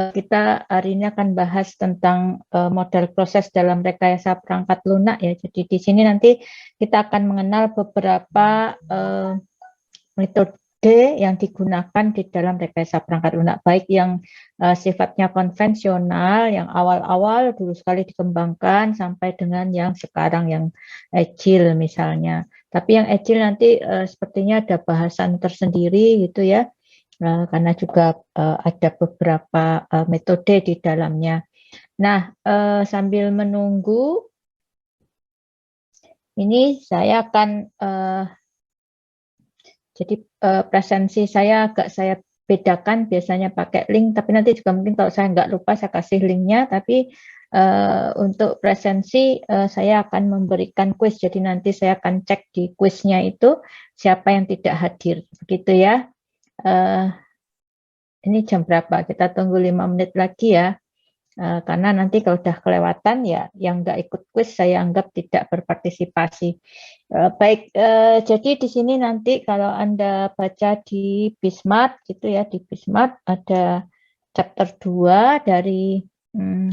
kita hari ini akan bahas tentang model proses dalam rekayasa perangkat lunak ya. Jadi di sini nanti kita akan mengenal beberapa metode yang digunakan di dalam rekayasa perangkat lunak, baik yang sifatnya konvensional, yang awal-awal dulu sekali dikembangkan, sampai dengan yang sekarang yang agile misalnya. Tapi yang agile nanti sepertinya ada bahasan tersendiri gitu ya. Karena juga ada beberapa metode di dalamnya. Nah, sambil menunggu, ini saya akan, jadi presensi saya agak saya bedakan, biasanya pakai link, tapi nanti juga mungkin kalau saya nggak lupa saya kasih linknya, tapi untuk presensi saya akan memberikan kuis, jadi nanti saya akan cek di kuisnya itu siapa yang tidak hadir, begitu ya. Ini jam berapa? Kita tunggu 5 menit lagi ya. Karena nanti kalau sudah kelewatan ya yang nggak ikut kuis saya anggap tidak berpartisipasi. Baik, jadi di sini nanti kalau Anda baca di Bismart gitu ya, di Bismart ada chapter 2 dari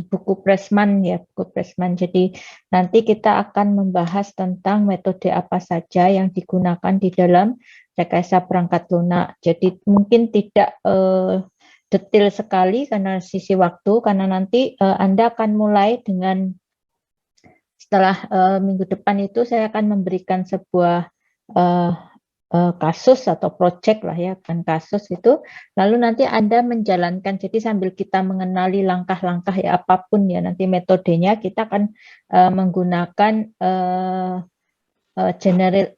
buku Pressman ya, buku Pressman. Jadi nanti kita akan membahas tentang metode apa saja yang digunakan di dalam rekayasa perangkat lunak. Jadi mungkin tidak detail sekali karena sisi waktu, karena nanti Anda akan mulai dengan setelah minggu depan itu saya akan memberikan sebuah kasus atau project lah ya, kan kasus itu, lalu nanti Anda menjalankan, jadi sambil kita mengenali langkah-langkah ya apapun ya nanti metodenya, kita akan menggunakan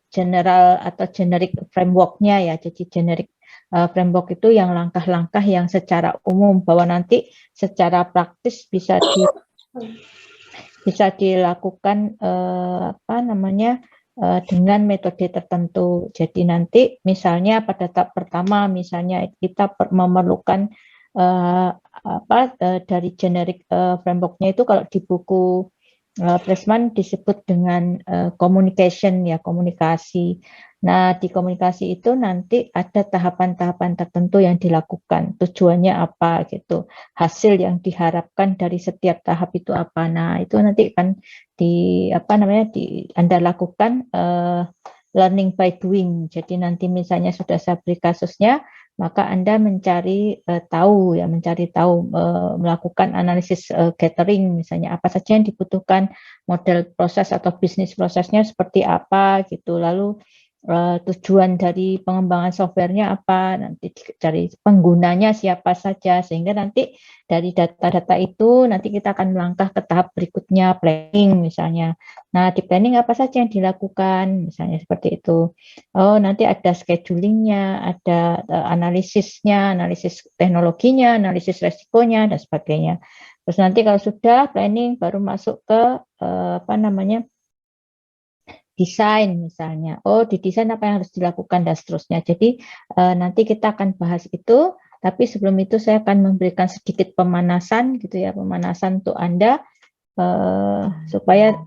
general atau generic framework-nya ya, jadi generic framework itu yang langkah-langkah yang secara umum, bahwa nanti secara praktis bisa dilakukan dengan metode tertentu. Jadi nanti misalnya pada tahap pertama misalnya kita memerlukan dari generic framework-nya itu, kalau di buku Pressman disebut dengan communication ya, komunikasi. Nah, di komunikasi itu nanti ada tahapan-tahapan tertentu yang dilakukan. Tujuannya apa gitu. Hasil yang diharapkan dari setiap tahap itu apa. Nah, itu nanti kan Anda lakukan learning by doing. Jadi nanti misalnya sudah saya beri kasusnya, maka Anda mencari tahu ya, melakukan analisis gathering misalnya apa saja yang dibutuhkan, model proses atau bisnis prosesnya seperti apa gitu, lalu tujuan dari pengembangan softwarenya apa, nanti cari penggunanya siapa saja, sehingga nanti dari data-data itu nanti kita akan melangkah ke tahap berikutnya, planning misalnya. Nah, di planning apa saja yang dilakukan misalnya seperti itu. Oh, nanti ada schedulingnya, ada analisisnya, analisis teknologinya, analisis resikonya, dan sebagainya. Terus nanti kalau sudah planning, baru masuk ke desain misalnya. Oh, di desain apa yang harus dilakukan dan seterusnya. Jadi nanti kita akan bahas itu, tapi sebelum itu saya akan memberikan sedikit pemanasan gitu ya, pemanasan untuk Anda supaya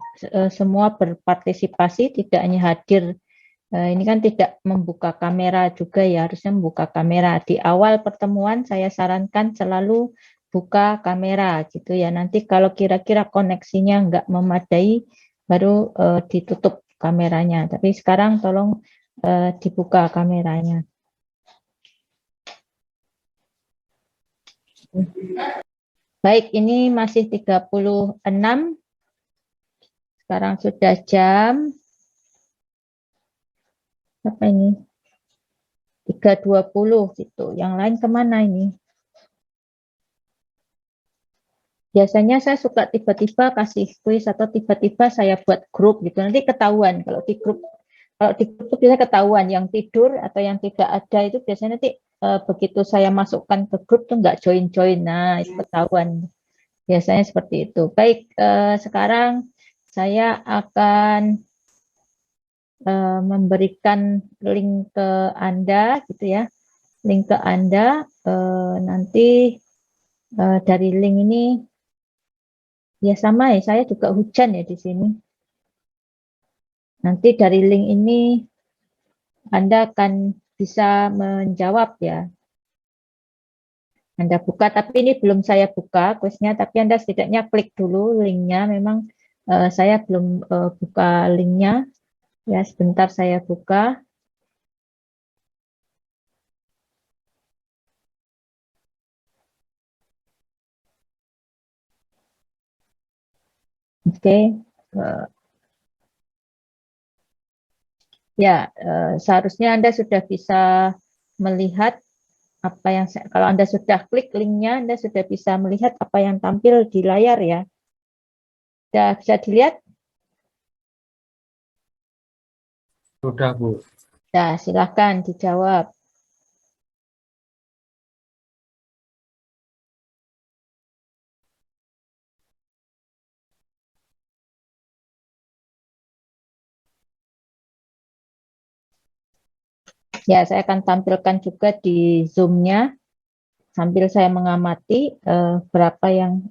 semua berpartisipasi, tidak hanya hadir. Ini kan tidak membuka kamera juga ya, harusnya membuka kamera. Di awal pertemuan saya sarankan selalu buka kamera gitu ya. Nanti kalau kira-kira koneksinya nggak memadai, baru ditutup kameranya. Tapi sekarang tolong dibuka kameranya. Baik, ini masih 36. Sekarang sudah jam apa ini? 3.20 gitu. Yang lain kemana ini? Biasanya saya suka tiba-tiba kasih kuis atau tiba-tiba saya buat grup gitu. Nanti ketahuan kalau di grup itu bisa ketahuan yang tidur atau yang tidak ada, itu biasanya nanti begitu saya masukkan ke grup tuh nggak join-join. Nah, itu ketahuan. Biasanya seperti itu. Baik, sekarang saya akan memberikan link ke Anda gitu ya. Link ke Anda nanti dari link ini ya sama ya, saya juga hujan ya di sini. Nanti dari link ini Anda akan bisa menjawab ya. Anda buka, tapi ini belum saya buka kuisnya, tapi Anda setidaknya klik dulu linknya. Memang saya belum buka linknya. Ya, sebentar saya buka. Oke. Eh, ya, seharusnya Anda sudah bisa melihat apa yang kalau Anda sudah klik linknya, Anda sudah bisa melihat apa yang tampil di layar ya. Sudah bisa dilihat? Sudah, Bu. Nah, silahkan dijawab. Ya, saya akan tampilkan juga di Zoom-nya sambil saya mengamati berapa yang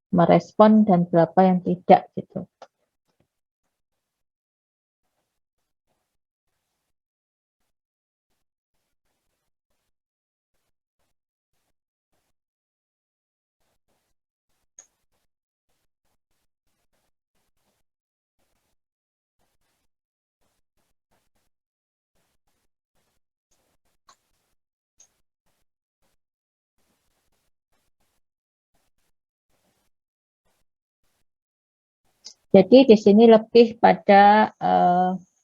merespon dan berapa yang tidak gitu. Jadi di sini lebih pada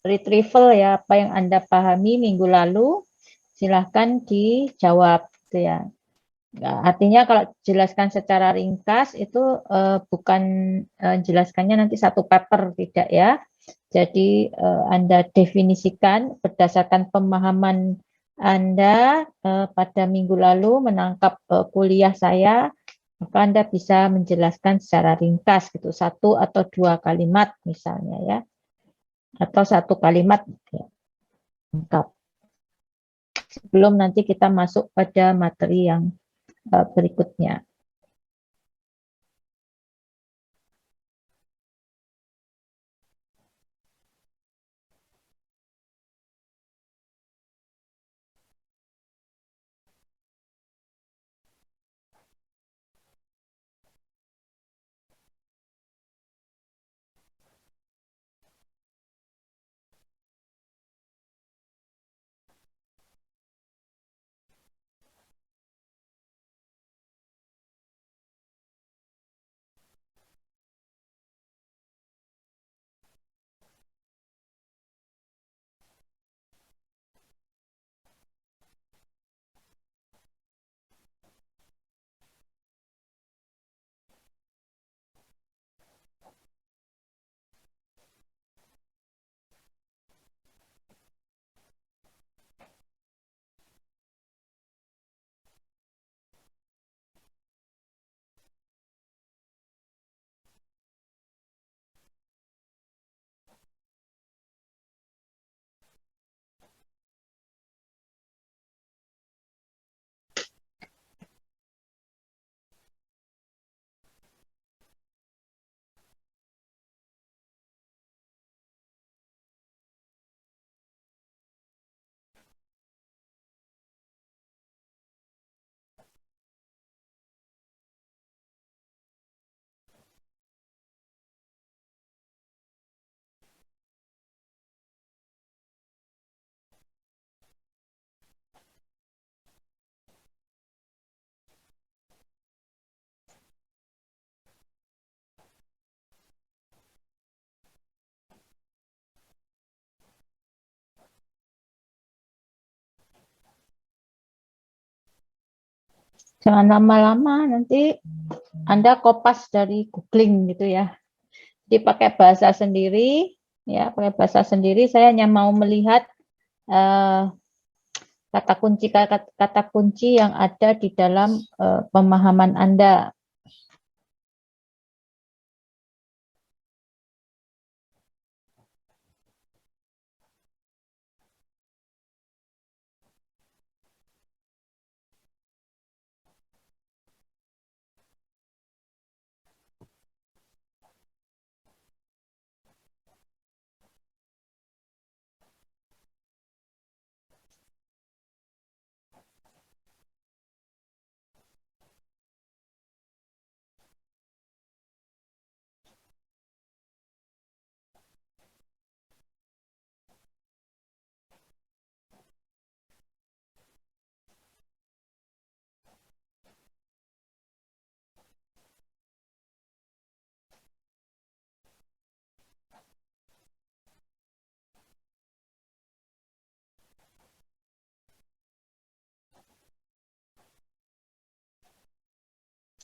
retrieval ya, apa yang Anda pahami minggu lalu, silahkan dijawab gitu ya. Nah, artinya kalau jelaskan secara ringkas itu bukan jelaskannya nanti satu paper tidak ya. Jadi Anda definisikan berdasarkan pemahaman Anda pada minggu lalu menangkap kuliah saya, maka Anda bisa menjelaskan secara ringkas gitu, satu atau dua kalimat misalnya ya, atau satu kalimat ya, lengkap. Sebelum nanti kita masuk pada materi yang berikutnya. Jangan lama-lama, nanti Anda kopas dari googling gitu ya. Jadi pakai bahasa sendiri, ya pakai bahasa sendiri. Saya hanya mau melihat eh, kata kunci yang ada di dalam pemahaman Anda.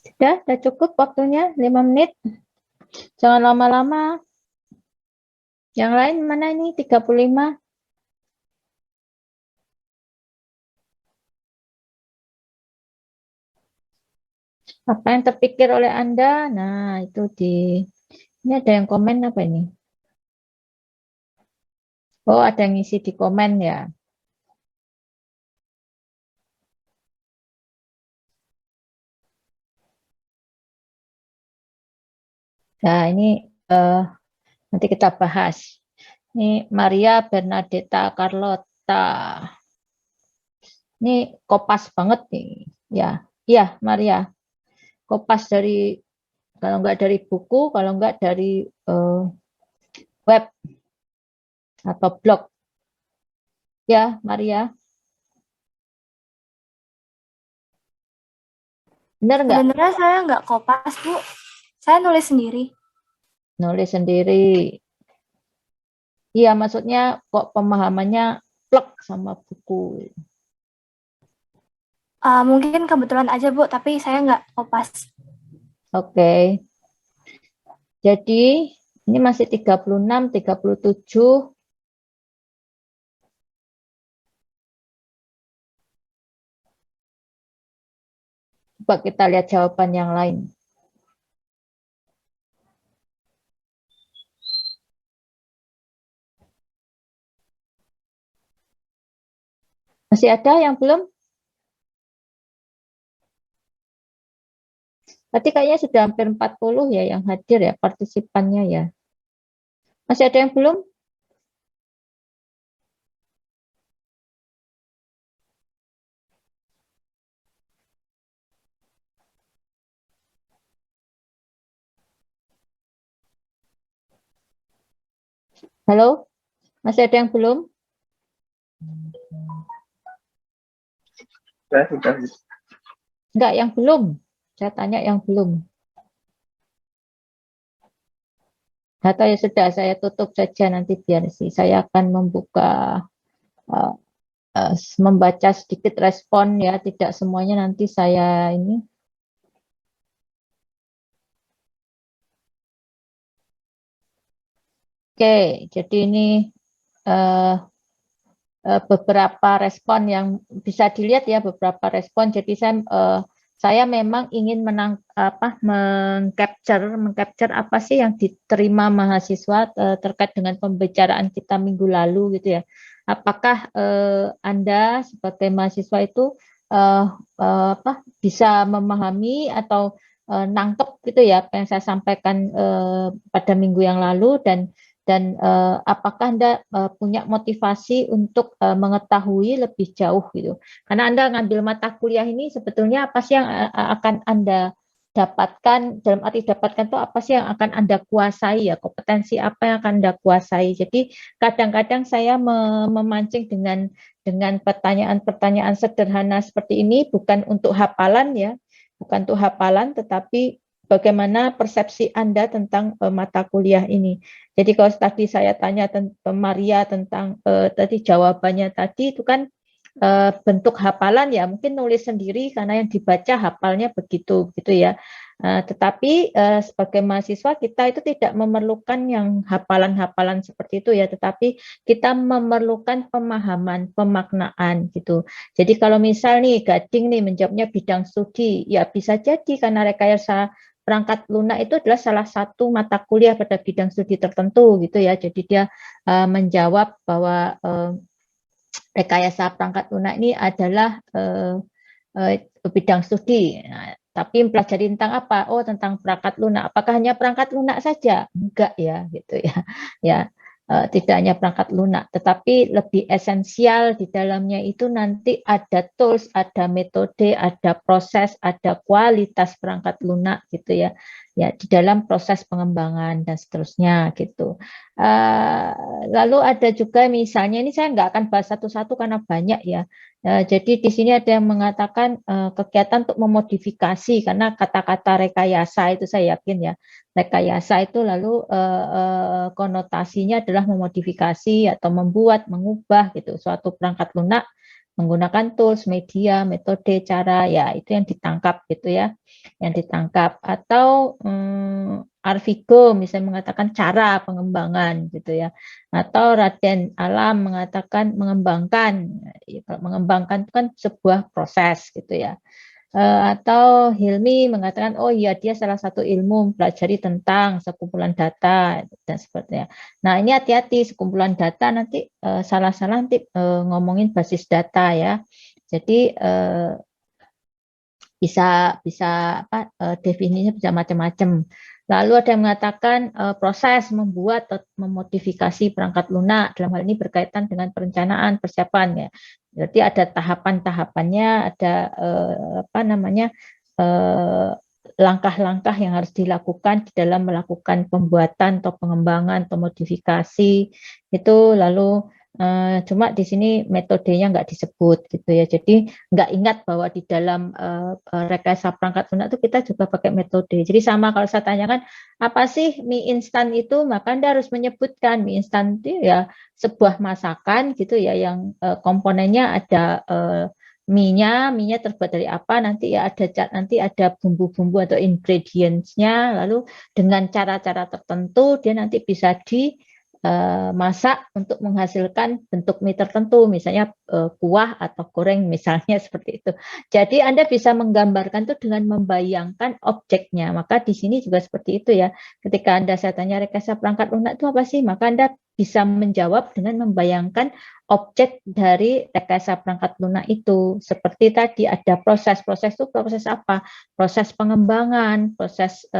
Sudah cukup waktunya 5 menit. Jangan lama-lama. Yang lain mana ini 35? Apa yang terpikir oleh Anda? Nah, itu ini ada yang komen apa ini? Oh, ada yang ngisi di komen ya. Nah, ini nanti kita bahas. Ini Maria Bernadetta Carlota. Ini kopas banget nih. Ya, iya Maria. Kopas dari, kalau enggak dari buku, kalau enggak dari web atau blog. Ya, Maria. Benar enggak? Sebenarnya saya nggak kopas, Bu. Saya nulis sendiri. Nulis sendiri. Iya, maksudnya kok pemahamannya plek sama buku. Mungkin kebetulan aja, Bu, tapi saya nggak kopas. Oke. Jadi, ini masih 36, 37. Coba kita lihat jawaban yang lain. Masih ada yang belum? Berarti kayaknya sudah hampir 40 ya yang hadir ya, partisipannya ya. Masih ada yang belum? Halo? Masih ada yang belum? Sudah. Enggak, yang belum. Saya tanya yang belum. Atau ya sudah, saya tutup saja nanti biar sih. Saya akan membuka, membaca sedikit respon ya, tidak semuanya nanti saya ini. Oke, jadi ini beberapa respon yang bisa dilihat ya, beberapa respon. Jadi saya memang ingin mengcapture apa sih yang diterima mahasiswa terkait dengan pembicaraan kita minggu lalu gitu ya. Apakah Anda sebagai mahasiswa itu bisa memahami atau nangkep gitu ya apa yang saya sampaikan pada minggu yang lalu, dan apakah Anda punya motivasi untuk mengetahui lebih jauh gitu. Karena Anda ngambil mata kuliah ini sebetulnya apa sih yang akan Anda dapatkan, dalam arti dapatkan itu apa sih yang akan Anda kuasai ya, kompetensi apa yang akan Anda kuasai. Jadi kadang-kadang saya memancing dengan pertanyaan-pertanyaan sederhana seperti ini bukan untuk hafalan ya, bukan untuk hafalan, tetapi bagaimana persepsi Anda tentang mata kuliah ini. Jadi kalau tadi saya tanya Maria tentang tadi jawabannya tadi itu kan bentuk hafalan ya, mungkin nulis sendiri karena yang dibaca hafalnya begitu gitu ya. Tetapi sebagai mahasiswa kita itu tidak memerlukan yang hafalan-hafalan seperti itu ya, tetapi kita memerlukan pemahaman, pemaknaan gitu. Jadi kalau misal nih Gading nih menjawabnya bidang studi, ya bisa jadi karena rekayasa perangkat lunak itu adalah salah satu mata kuliah pada bidang studi tertentu gitu ya. Jadi dia menjawab bahwa rekayasa perangkat lunak ini adalah bidang studi. Nah, tapi mempelajari tentang apa? Oh, tentang perangkat lunak. Apakah hanya perangkat lunak saja? Enggak ya, gitu ya. Ya, tidak hanya perangkat lunak, tetapi lebih esensial di dalamnya itu nanti ada tools, ada metode, ada proses, ada kualitas perangkat lunak gitu ya. Ya, di dalam proses pengembangan dan seterusnya gitu. Lalu ada juga misalnya, ini saya nggak akan bahas satu-satu karena banyak ya. Jadi di sini ada yang mengatakan kegiatan untuk memodifikasi, karena kata-kata rekayasa itu saya yakin ya, rekayasa itu lalu konotasinya adalah memodifikasi atau membuat, mengubah gitu suatu perangkat lunak menggunakan tools, media, metode, cara, ya itu yang ditangkap gitu ya, yang ditangkap. Atau Arvigo misalnya mengatakan cara pengembangan gitu ya, atau Raden Alam mengatakan mengembangkan. Ya, kalau mengembangkan itu kan sebuah proses gitu ya. Atau Hilmi mengatakan, oh iya dia salah satu ilmu mempelajari tentang sekumpulan data dan sebagainya. Nah ini hati-hati sekumpulan data nanti salah-salah nanti ngomongin basis data ya. Jadi bisa bisa apa definisinya bisa macam-macam. Lalu ada yang mengatakan proses membuat atau memodifikasi perangkat lunak, dalam hal ini berkaitan dengan perencanaan persiapan ya. Berarti ada tahapan-tahapannya, ada apa namanya langkah-langkah yang harus dilakukan di dalam melakukan pembuatan atau pengembangan atau modifikasi itu. Lalu cuma di sini metodenya nggak disebut gitu ya. Jadi nggak ingat bahwa di dalam rekayasa perangkat lunak itu kita juga pakai metode. Jadi sama kalau saya tanyakan apa sih mie instan itu, maka Anda harus menyebutkan mie instan itu ya sebuah masakan gitu ya yang komponennya ada mie-nya terbuat dari apa, nanti ya nanti ada bumbu-bumbu atau ingredients-nya, lalu dengan cara-cara tertentu dia nanti bisa dimasak untuk menghasilkan bentuk mie tertentu, misalnya kuah atau goreng misalnya seperti itu. Jadi Anda bisa menggambarkan itu dengan membayangkan objeknya. Maka di sini juga seperti itu ya. Ketika saya tanya rekayasa perangkat lunak itu apa sih, maka Anda bisa menjawab dengan membayangkan objek dari rekayasa perangkat lunak itu. Seperti tadi ada proses itu proses apa? Proses pengembangan,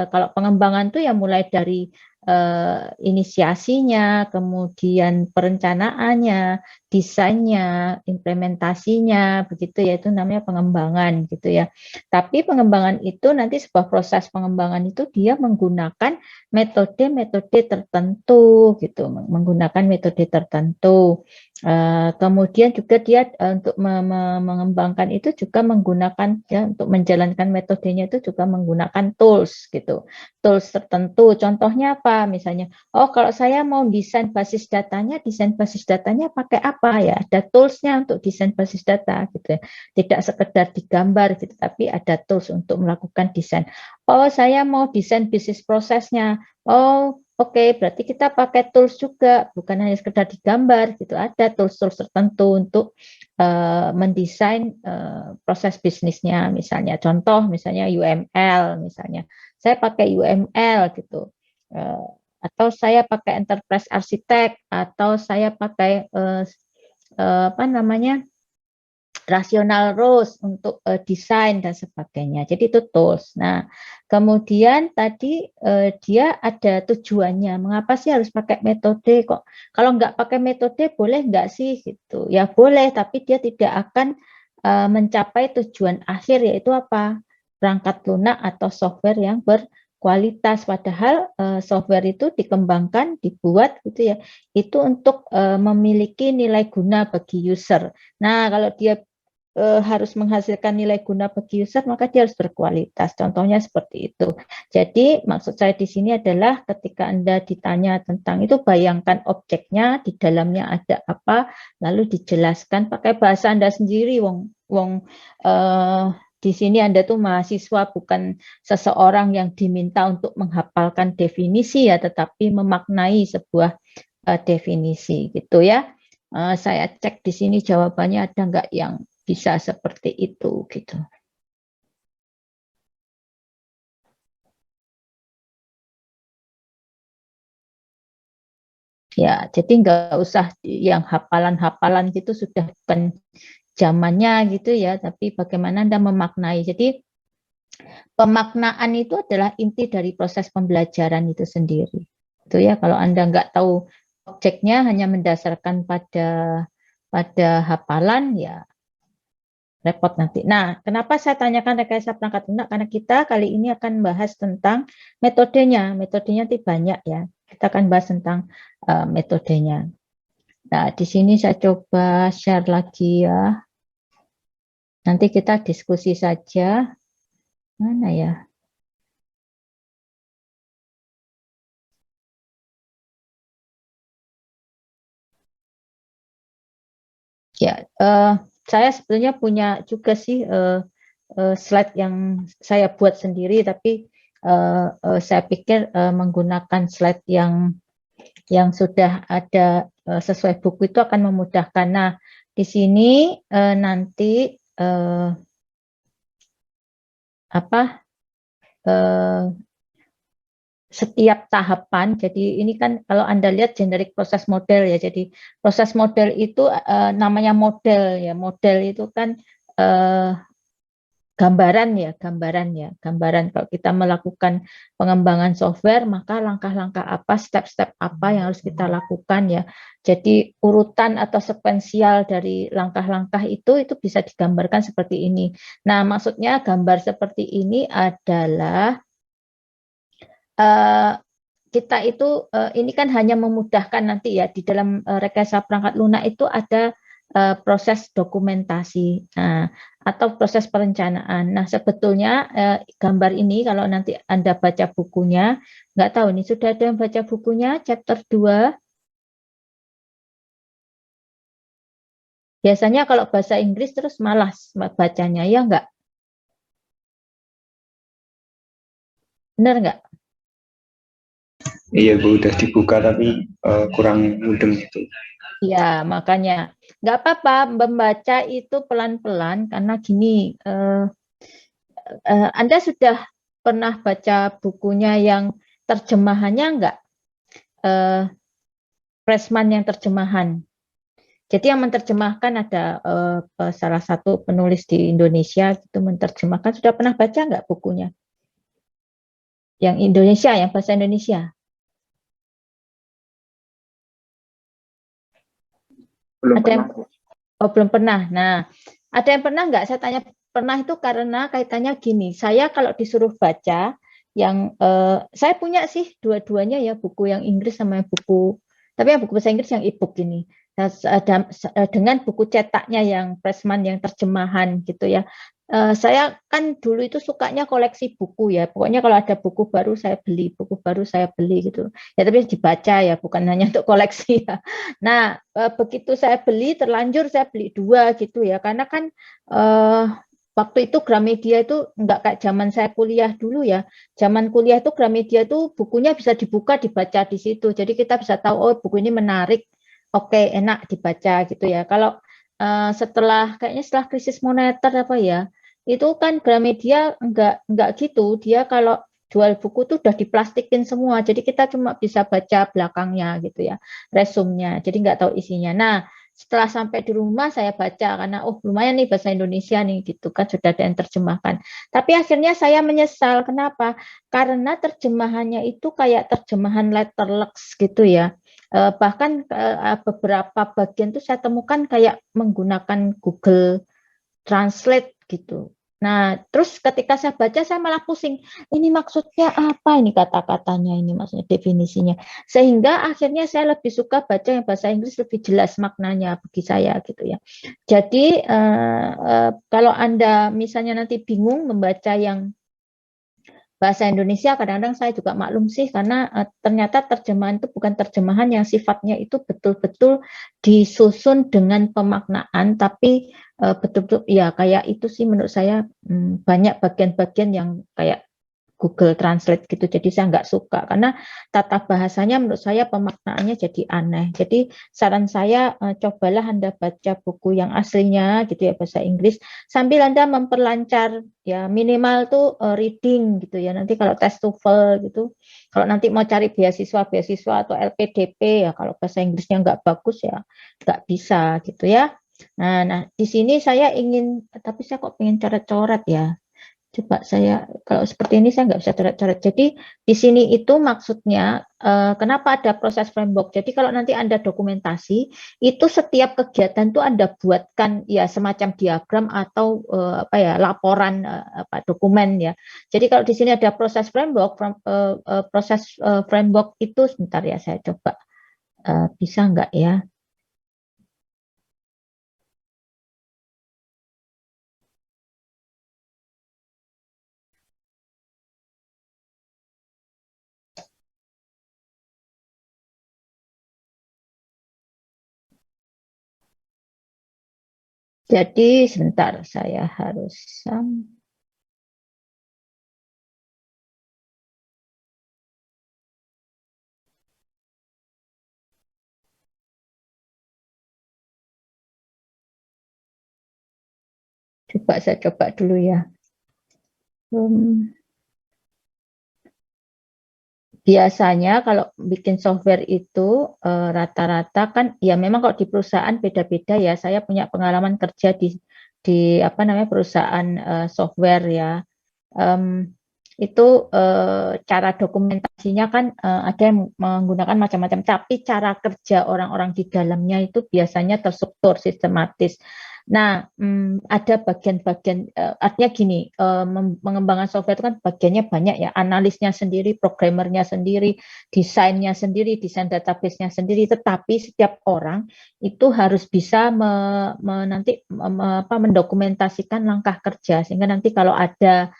kalau pengembangan itu ya mulai dari inisiasinya, kemudian perencanaannya, desainnya, implementasinya, begitu ya, itu namanya pengembangan gitu ya. Tapi pengembangan itu nanti sebuah proses pengembangan itu dia menggunakan metode-metode tertentu gitu, menggunakan metode tertentu. Kemudian juga dia untuk mengembangkan itu juga menggunakan ya untuk menjalankan metodenya itu juga menggunakan tools gitu, tools tertentu. Contohnya apa? Misalnya, oh kalau saya mau desain basis datanya pakai apa ya? Ada toolsnya untuk desain basis data gitu ya. Tidak sekedar digambar gitu, tapi ada tools untuk melakukan desain. Oh saya mau desain bisnis prosesnya. Oh oke, berarti kita pakai tools juga, bukan hanya sekedar digambar gitu. Ada tools-tools tertentu untuk mendesain proses bisnisnya, misalnya contoh misalnya UML misalnya. Saya pakai UML gitu. Atau saya pakai Enterprise Architect atau saya pakai apa namanya? Rasional rules untuk desain dan sebagainya. Jadi itu tools. Nah, kemudian tadi dia ada tujuannya. Mengapa sih harus pakai metode kok? Kalau nggak pakai metode boleh nggak sih gitu? Ya boleh, tapi dia tidak akan mencapai tujuan akhir yaitu apa? Perangkat lunak atau software yang berkualitas. Padahal software itu dikembangkan, dibuat gitu ya. Itu untuk memiliki nilai guna bagi user. Nah, kalau dia harus menghasilkan nilai guna bagi user, maka dia harus berkualitas. Contohnya seperti itu. Jadi maksud saya di sini adalah ketika Anda ditanya tentang itu, bayangkan objeknya, di dalamnya ada apa, lalu dijelaskan pakai bahasa Anda sendiri. Di sini Anda tuh mahasiswa, bukan seseorang yang diminta untuk menghafalkan definisi ya, tetapi memaknai sebuah definisi gitu ya. Saya cek di sini jawabannya ada nggak yang bisa seperti itu gitu. Ya, jadi nggak usah yang hafalan-hafalan gitu, sudah bukan zamannya gitu ya, tapi bagaimana Anda memaknai. Jadi pemaknaan itu adalah inti dari proses pembelajaran itu sendiri. Itu ya, kalau Anda nggak tahu objeknya hanya mendasarkan pada hafalan ya repot nanti. Nah, kenapa saya tanyakan rekayasa perangkat lunak? Karena kita kali ini akan bahas tentang metodenya. Metodenya itu banyak ya. Kita akan bahas tentang metodenya. Nah, di sini saya coba share lagi ya. Nanti kita diskusi saja. Mana ya? Ya, saya sebetulnya punya juga sih slide yang saya buat sendiri, tapi saya pikir menggunakan slide yang sudah ada sesuai buku itu akan memudahkan. Nah, di sini nanti setiap tahapan, jadi ini kan kalau Anda lihat generic proses model ya, jadi proses model itu namanya model ya, model itu kan gambaran ya, gambaran kalau kita melakukan pengembangan software, maka langkah-langkah apa, step-step apa yang harus kita lakukan ya. Jadi urutan atau sequential dari langkah-langkah itu bisa digambarkan seperti ini. Nah, maksudnya gambar seperti ini adalah kita itu ini kan hanya memudahkan nanti ya di dalam rekayasa perangkat lunak itu ada proses dokumentasi atau proses perencanaan. Nah, sebetulnya gambar ini kalau nanti Anda baca bukunya, nggak tahu nih sudah ada yang baca bukunya chapter 2. Biasanya kalau bahasa Inggris terus malas bacanya, ya nggak? Benar nggak? Iya Bu, udah dibuka tapi kurang mudeng gitu. Ya, makanya nggak apa-apa membaca itu pelan-pelan karena gini, Anda sudah pernah baca bukunya yang terjemahannya nggak? Pressman yang terjemahan. Jadi yang menerjemahkan ada salah satu penulis di Indonesia itu menerjemahkan. Sudah pernah baca nggak bukunya? Yang Indonesia, yang bahasa Indonesia? Belum Ada yang pernah. belum pernah. Nah, ada yang pernah nggak? Saya tanya pernah itu karena kaitannya gini. Saya kalau disuruh baca yang saya punya sih dua-duanya ya, buku yang Inggris sama yang buku, tapi yang buku bahasa Inggris yang e-book ini. Nah, dengan buku cetaknya yang Pressman yang terjemahan gitu ya. Saya kan dulu itu sukanya koleksi buku ya. Pokoknya kalau ada buku baru saya beli, buku baru saya beli gitu. Ya tapi dibaca ya, bukan hanya untuk koleksi ya. Nah, begitu saya beli, terlanjur saya beli 2 gitu ya. Karena kan waktu itu Gramedia itu enggak kayak zaman saya kuliah dulu ya. Zaman kuliah itu Gramedia itu bukunya bisa dibuka, dibaca di situ. Jadi kita bisa tahu, oh buku ini menarik, oke enak dibaca gitu ya. Kalau kayaknya setelah krisis moneter apa ya, itu kan Gramedia enggak gitu. Dia kalau jual buku tuh udah diplastikin semua. Jadi kita cuma bisa baca belakangnya gitu ya, resumnya. Jadi nggak tahu isinya. Nah, setelah sampai di rumah saya baca karena oh lumayan nih bahasa Indonesia nih gitu kan sudah ada yang terjemahkan. Tapi akhirnya saya menyesal. Kenapa? Karena terjemahannya itu kayak terjemahan letterlux gitu ya. Bahkan beberapa bagian tuh saya temukan kayak menggunakan Google Translate gitu. Nah, terus ketika saya baca saya malah pusing. Ini maksudnya apa ini kata-katanya ini maksudnya definisinya. Sehingga akhirnya saya lebih suka baca yang bahasa Inggris lebih jelas maknanya bagi saya gitu ya. Jadi kalau Anda misalnya nanti bingung membaca yang bahasa Indonesia, kadang-kadang saya juga maklum sih karena ternyata terjemahan itu bukan terjemahan yang sifatnya itu betul-betul disusun dengan pemaknaan, tapi betul-betul ya kayak itu sih menurut saya banyak bagian-bagian yang kayak Google Translate gitu. Jadi saya nggak suka karena tata bahasanya menurut saya pemaknaannya jadi aneh. Jadi saran saya cobalah Anda baca buku yang aslinya gitu ya bahasa Inggris sambil Anda memperlancar ya minimal tuh reading gitu ya. Nanti kalau tes TOEFL gitu, kalau nanti mau cari beasiswa atau LPDP ya kalau bahasa Inggrisnya nggak bagus ya nggak bisa gitu ya. Nah, di sini saya ingin, tapi saya kok pengen coret-coret ya. Coba saya kalau seperti ini saya nggak bisa coret-coret. Jadi di sini itu maksudnya kenapa ada proses framework. Jadi kalau nanti Anda dokumentasi, itu setiap kegiatan itu Anda buatkan ya semacam diagram atau apa ya laporan dokumen ya. Jadi kalau di sini ada proses framework, framework itu sebentar ya saya coba bisa nggak ya? Jadi sebentar, saya harus saya coba dulu ya. Biasanya kalau bikin software itu rata-rata kan ya memang kalau di perusahaan beda-beda ya. Saya punya pengalaman kerja di apa namanya perusahaan software ya. Itu cara dokumentasinya kan ada yang menggunakan macam-macam, tapi cara kerja orang-orang di dalamnya itu biasanya terstruktur, sistematis. Nah, ada bagian-bagian, artinya gini, mengembangkan software itu kan bagiannya banyak ya, analisnya sendiri, programmernya sendiri, desainnya sendiri, desain database-nya sendiri, tetapi setiap orang itu harus bisa mendokumentasikan langkah kerja, sehingga nanti kalau ada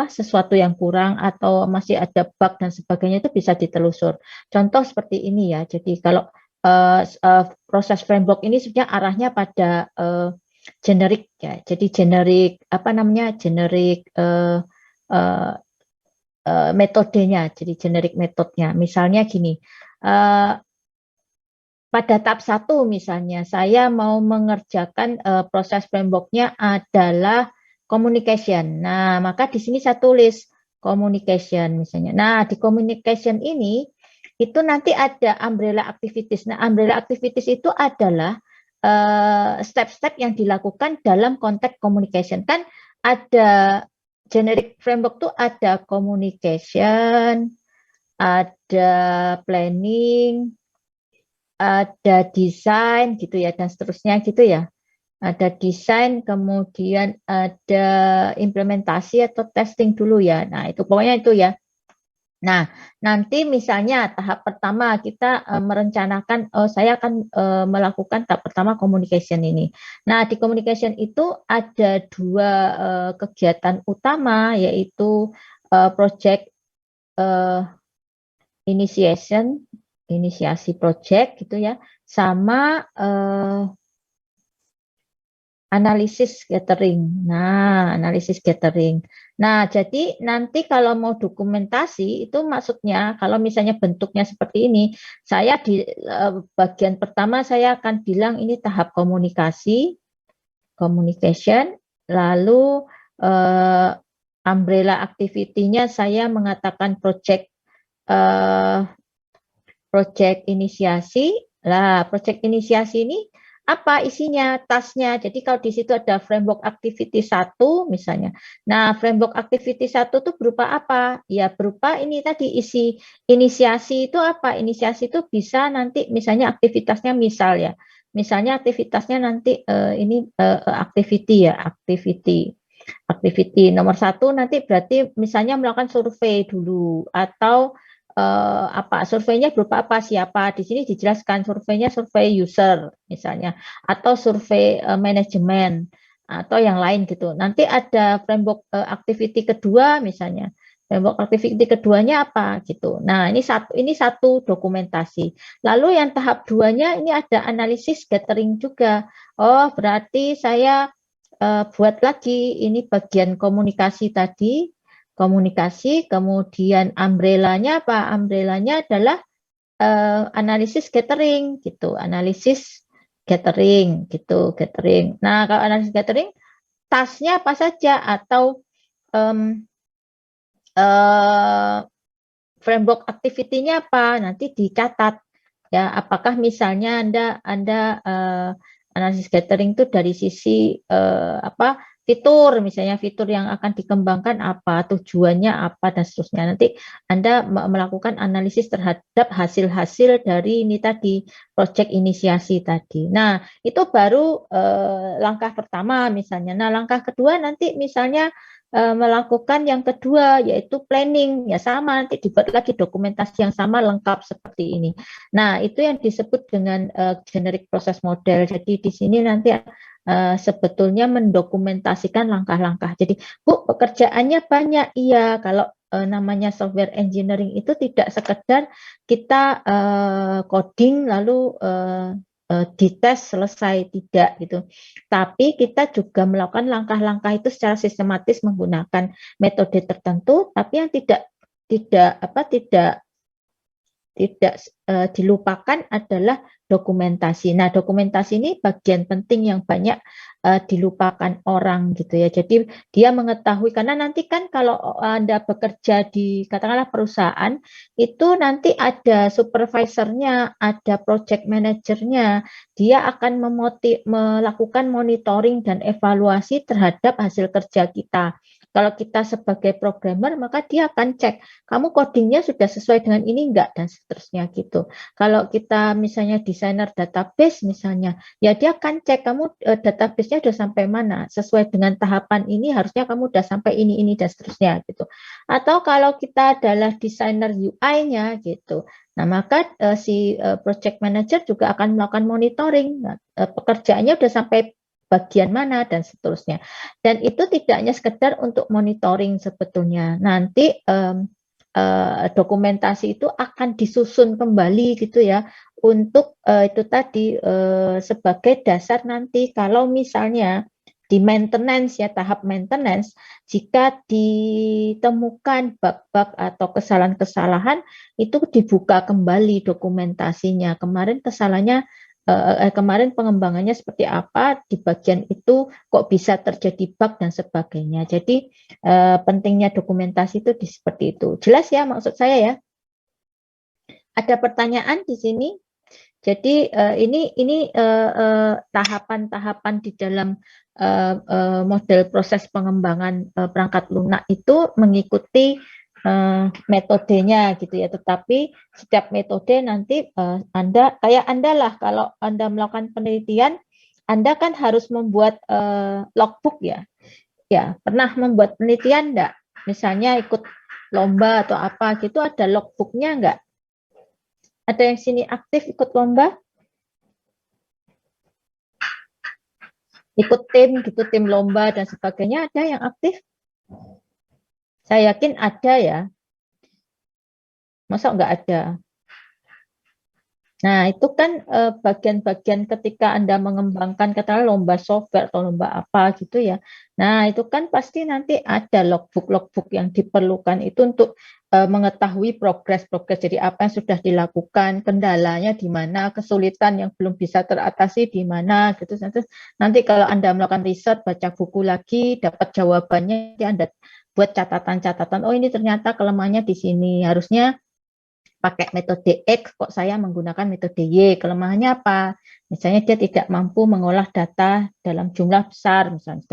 sesuatu yang kurang atau masih ada bug dan sebagainya itu bisa ditelusur. Contoh seperti ini ya. Jadi kalau proses framework ini sebenarnya arahnya pada generik ya. Jadi generik metodenya. Jadi generik metodenya. Misalnya gini. Pada tahap 1 misalnya saya mau mengerjakan proses frameworknya adalah communication. Nah, maka di sini saya tulis communication misalnya. Nah, di communication ini itu nanti ada umbrella activities. Nah, umbrella activities itu adalah step-step yang dilakukan dalam konteks communication. Kan ada generic framework tuh ada communication, ada planning, ada desain gitu ya, dan seterusnya gitu ya. Ada desain, kemudian ada implementasi atau testing dulu ya. Nah, itu pokoknya itu ya. Nah, nanti misalnya tahap pertama kita merencanakan, saya akan melakukan tahap pertama communication ini. Nah, di communication itu ada dua kegiatan utama, yaitu project inisiasi project gitu ya, sama analisis gathering. Nah, analisis gathering. Nah, jadi nanti kalau mau dokumentasi itu maksudnya kalau misalnya bentuknya seperti ini, saya di bagian pertama saya akan bilang ini tahap komunikasi, communication, lalu umbrella activity-nya saya mengatakan project inisiasi. Lah, project inisiasi ini apa isinya, tasnya. Jadi kalau di situ ada framework activity 1 misalnya. Nah, framework activity 1 itu berupa apa? Ya berupa ini tadi isi inisiasi itu apa? Inisiasi itu bisa nanti misalnya aktivitasnya misal ya. Misalnya aktivitasnya nanti ini activity ya, activity. Activity nomor 1 nanti berarti misalnya melakukan survei dulu atau surveinya berupa apa, siapa. Di sini dijelaskan surveinya survei user misalnya atau survei manajemen atau yang lain gitu. Nanti ada framework activity kedua misalnya. Framework activity keduanya apa gitu. Nah, ini satu dokumentasi. Lalu yang tahap 2-nya ini ada analisis gathering juga. Oh, berarti saya buat lagi ini bagian komunikasi tadi. Komunikasi, kemudian umbrellanya apa? Umbrellanya adalah analisis gathering gitu, analisis gathering gitu, gathering. Nah, kalau analisis gathering, tasnya apa saja atau framework activity-nya apa? Nanti dicatat ya. Apakah misalnya Anda analisis gathering itu dari sisi fitur, misalnya fitur yang akan dikembangkan apa, tujuannya apa, dan seterusnya. Nanti Anda melakukan analisis terhadap hasil-hasil dari ini tadi, project inisiasi tadi. Nah, itu baru langkah pertama misalnya. Nah, langkah kedua nanti misalnya melakukan yang kedua yaitu planning, ya sama nanti dibuat lagi dokumentasi yang sama lengkap seperti ini. Nah, itu yang disebut dengan generic process model. Jadi di sini nanti sebetulnya mendokumentasikan langkah-langkah. Jadi, Bu, pekerjaannya banyak. Iya, kalau namanya software engineering itu tidak sekedar kita coding lalu dites selesai, tidak gitu. Tapi kita juga melakukan langkah-langkah itu secara sistematis menggunakan metode tertentu, tapi yang tidak dilupakan adalah dokumentasi. Nah, dokumentasi ini bagian penting yang banyak dilupakan orang gitu ya. Jadi dia mengetahui, karena nanti kan kalau Anda bekerja di katakanlah perusahaan, itu nanti ada supervisornya, ada project manajernya, dia akan melakukan monitoring dan evaluasi terhadap hasil kerja kita. Kalau kita sebagai programmer, maka dia akan cek, kamu codingnya sudah sesuai dengan ini enggak, dan seterusnya gitu. Kalau kita misalnya desainer database misalnya, ya dia akan cek kamu database-nya sudah sampai mana, sesuai dengan tahapan ini harusnya kamu sudah sampai ini dan seterusnya gitu. Atau kalau kita adalah desainer UI-nya gitu, nah maka si project manager juga akan melakukan monitoring, pekerjaannya sudah sampai bagian mana dan seterusnya. Dan itu tidak hanya sekedar untuk monitoring sebetulnya. Nanti dokumentasi itu akan disusun kembali gitu ya, untuk itu tadi sebagai dasar nanti kalau misalnya di maintenance ya, tahap maintenance, jika ditemukan bug-bug atau kesalahan-kesalahan, itu dibuka kembali dokumentasinya. Kemarin pengembangannya seperti apa, di bagian itu kok bisa terjadi bug dan sebagainya. Jadi pentingnya dokumentasi itu seperti itu. Jelas ya maksud saya ya? Ada pertanyaan di sini? Jadi ini tahapan-tahapan di dalam model proses pengembangan perangkat lunak itu mengikuti metodenya gitu ya. Tetapi setiap metode nanti Anda lah, kalau Anda melakukan penelitian, Anda kan harus membuat logbook ya. Ya, pernah membuat penelitian enggak? Misalnya ikut lomba atau apa gitu, ada logbooknya enggak? Ada yang sini aktif ikut lomba? Ikut tim gitu, tim lomba dan sebagainya, ada yang aktif? Saya yakin ada ya. Masa enggak ada? Nah, itu kan bagian-bagian ketika Anda mengembangkan katakanlah lomba software atau lomba apa gitu ya. Nah, itu kan pasti nanti ada logbook yang diperlukan itu untuk mengetahui progres. Jadi apa yang sudah dilakukan, kendalanya di mana, kesulitan yang belum bisa teratasi di mana gitu. Nanti kalau Anda melakukan riset, baca buku lagi, dapat jawabannya, Anda buat catatan-catatan. Oh, ini ternyata kelemahannya di sini. Harusnya pakai metode X, kok saya menggunakan metode Y, kelemahannya apa? Misalnya dia tidak mampu mengolah data dalam jumlah besar, misalnya,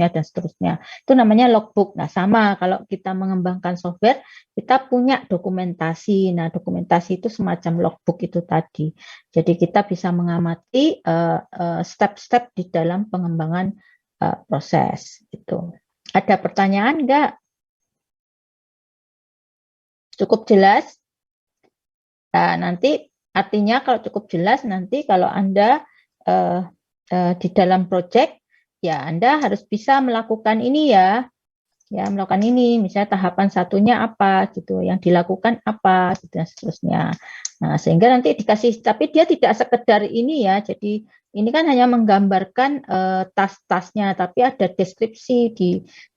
dan seterusnya. Itu namanya logbook. Nah, sama kalau kita mengembangkan software, kita punya dokumentasi. Nah, dokumentasi itu semacam logbook itu tadi. Jadi kita bisa mengamati step-step di dalam pengembangan proses. Itu. Ada pertanyaan enggak? Cukup jelas? Nah, nanti artinya kalau cukup jelas, nanti kalau Anda di dalam project, ya Anda harus bisa melakukan ini ya melakukan ini, misalnya tahapan satunya apa gitu, yang dilakukan apa gitu dan seterusnya. Nah, sehingga nanti dikasih, tapi dia tidak sekedar ini ya, jadi ini kan hanya menggambarkan tas-tasnya, tapi ada deskripsi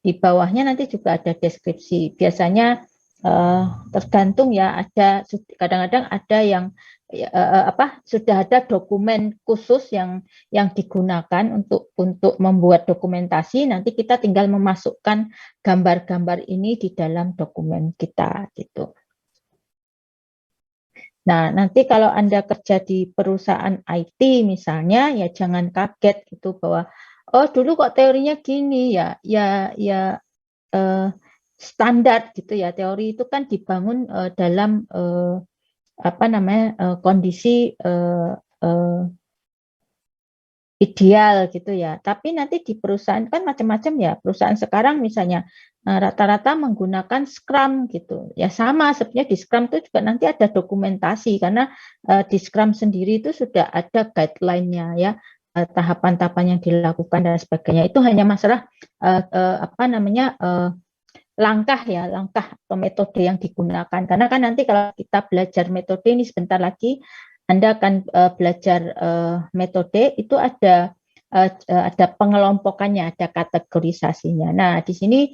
di bawahnya, nanti juga ada deskripsi. Biasanya tergantung ya, ada kadang-kadang ada yang sudah ada dokumen khusus yang digunakan untuk membuat dokumentasi. Nanti kita tinggal memasukkan gambar-gambar ini di dalam dokumen kita gitu. Nah, nanti kalau Anda kerja di perusahaan IT misalnya, ya jangan kaget gitu bahwa oh dulu kok teorinya gini ya standar gitu ya. Teori itu kan dibangun dalam kondisi ideal gitu ya. Tapi nanti di perusahaan kan macam-macam ya. Perusahaan sekarang misalnya rata-rata menggunakan Scrum gitu. Ya sama sebenarnya di Scrum itu juga nanti ada dokumentasi, karena di Scrum sendiri itu sudah ada guideline-nya ya, tahapan-tahapan yang dilakukan dan sebagainya. Itu hanya masalah langkah atau metode yang digunakan. Karena kan nanti kalau kita belajar metode ini sebentar lagi Anda akan belajar metode, itu ada pengelompokannya, ada kategorisasinya. Nah, di sini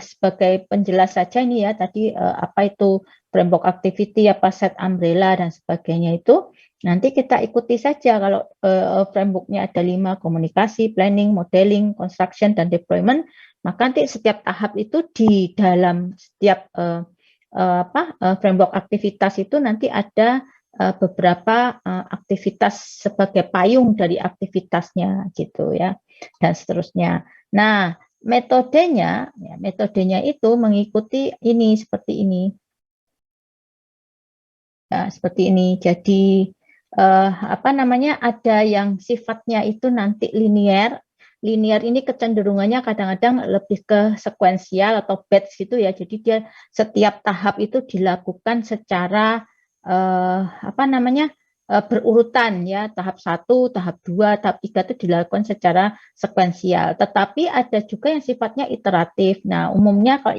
sebagai penjelas saja ini ya, tadi apa itu framework activity, apa set umbrella dan sebagainya itu nanti kita ikuti saja. Kalau frameworknya ada 5, komunikasi, planning, modeling, construction, dan deployment, maka nanti setiap tahap itu di dalam setiap framework aktivitas itu nanti ada beberapa aktivitas sebagai payung dari aktivitasnya gitu ya, dan seterusnya. Nah, metodenya itu mengikuti ini seperti ini. Ya, seperti ini. Jadi apa namanya, ada yang sifatnya itu nanti linear. Linear ini kecenderungannya kadang-kadang lebih ke sekuensial atau batch gitu ya. Jadi dia setiap tahap itu dilakukan secara apa namanya, berurutan ya, tahap 1, tahap 2, tahap 3 itu dilakukan secara sekuensial. Tetapi ada juga yang sifatnya iteratif. Nah, umumnya kalau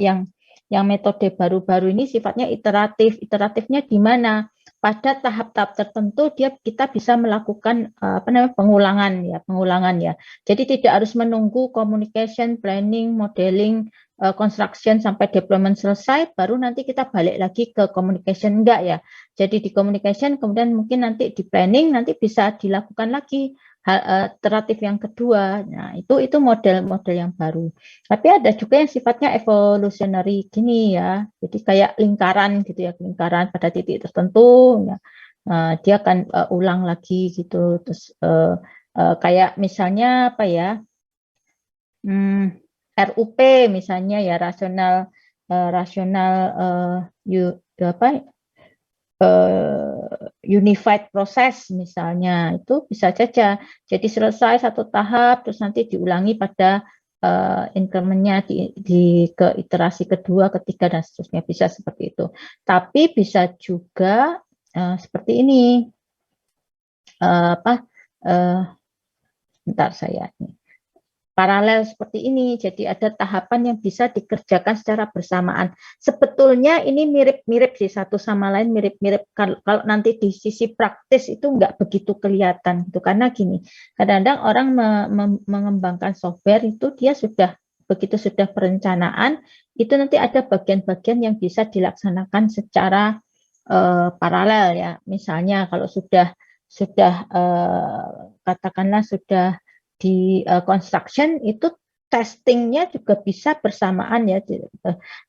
yang metode baru-baru ini sifatnya iteratif. Iteratifnya di mana? Pada tahap-tahap tertentu kita bisa melakukan apa namanya, pengulangan ya. Jadi tidak harus menunggu communication, planning, modeling, construction sampai deployment selesai, baru nanti kita balik lagi ke communication, enggak ya. Jadi di communication kemudian mungkin nanti di planning nanti bisa dilakukan lagi iteratif yang kedua. Nah, itu model-model yang baru. Tapi ada juga yang sifatnya evolutionary gini ya. Jadi kayak lingkaran gitu ya, lingkaran pada titik tertentu ya. Dia akan ulang lagi gitu. Terus kayak misalnya apa ya? RUP misalnya ya, unified process misalnya, itu bisa saja jadi selesai satu tahap terus nanti diulangi pada increment-nya ke iterasi kedua, ketiga dan seterusnya, bisa seperti itu. Tapi bisa juga seperti ini, bentar saya ini. Paralel seperti ini, jadi ada tahapan yang bisa dikerjakan secara bersamaan. Sebetulnya ini mirip-mirip sih, satu sama lain mirip-mirip. Kalau nanti di sisi praktis itu nggak begitu kelihatan gitu, karena gini, kadang-kadang orang mengembangkan software itu dia begitu sudah perencanaan, itu nanti ada bagian-bagian yang bisa dilaksanakan secara paralel ya. Misalnya kalau sudah katakanlah sudah di construction itu testingnya juga bisa bersamaan ya,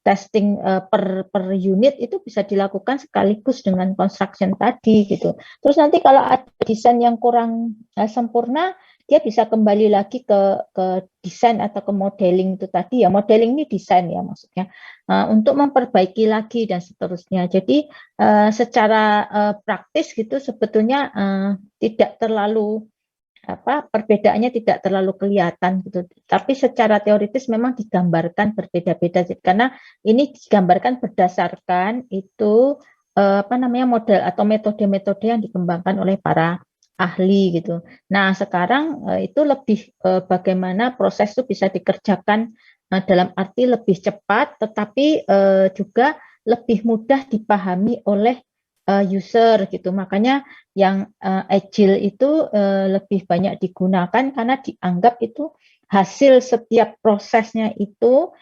testing per unit itu bisa dilakukan sekaligus dengan construction tadi gitu. Terus nanti kalau ada desain yang kurang sempurna, dia bisa kembali lagi ke desain atau ke modeling itu tadi ya. Modeling ini desain ya maksudnya, untuk memperbaiki lagi dan seterusnya. Jadi secara praktis gitu sebetulnya tidak terlalu perbedaannya tidak terlalu kelihatan gitu, tapi secara teoritis memang digambarkan berbeda-beda karena ini digambarkan berdasarkan itu model atau metode-metode yang dikembangkan oleh para ahli gitu. Nah sekarang itu lebih bagaimana proses itu bisa dikerjakan dalam arti lebih cepat, tetapi juga lebih mudah dipahami oleh user gitu. Makanya yang agile itu lebih banyak digunakan karena dianggap itu hasil setiap prosesnya itu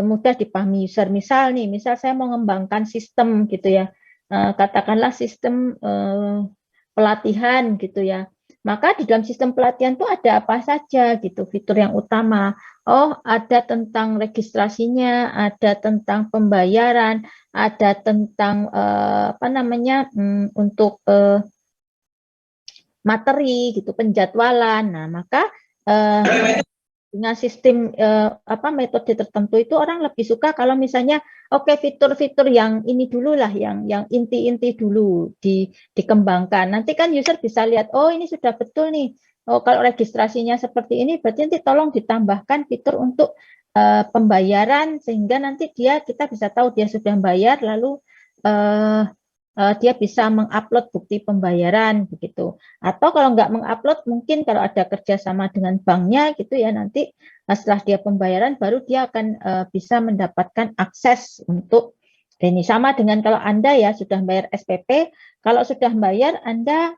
mudah dipahami user. Misal saya mau mengembangkan sistem gitu ya, katakanlah sistem pelatihan gitu ya. Maka di dalam sistem pelatihan itu ada apa saja gitu fitur yang utama. Oh, ada tentang registrasinya, ada tentang pembayaran, ada tentang untuk materi gitu, penjadwalan. Nah, maka dengan sistem metode tertentu itu orang lebih suka kalau misalnya fitur-fitur yang ini dulu lah, yang inti-inti dulu dikembangkan. Nanti kan user bisa lihat, oh ini sudah betul nih. Oh kalau registrasinya seperti ini, berarti nanti tolong ditambahkan fitur untuk pembayaran sehingga nanti kita bisa tahu dia sudah bayar, lalu dia bisa mengupload bukti pembayaran begitu. Atau kalau nggak mengupload, mungkin kalau ada kerjasama dengan banknya gitu ya, nanti setelah dia pembayaran baru dia akan bisa mendapatkan akses untuk Ini sama dengan kalau Anda ya sudah bayar SPP, kalau sudah bayar Anda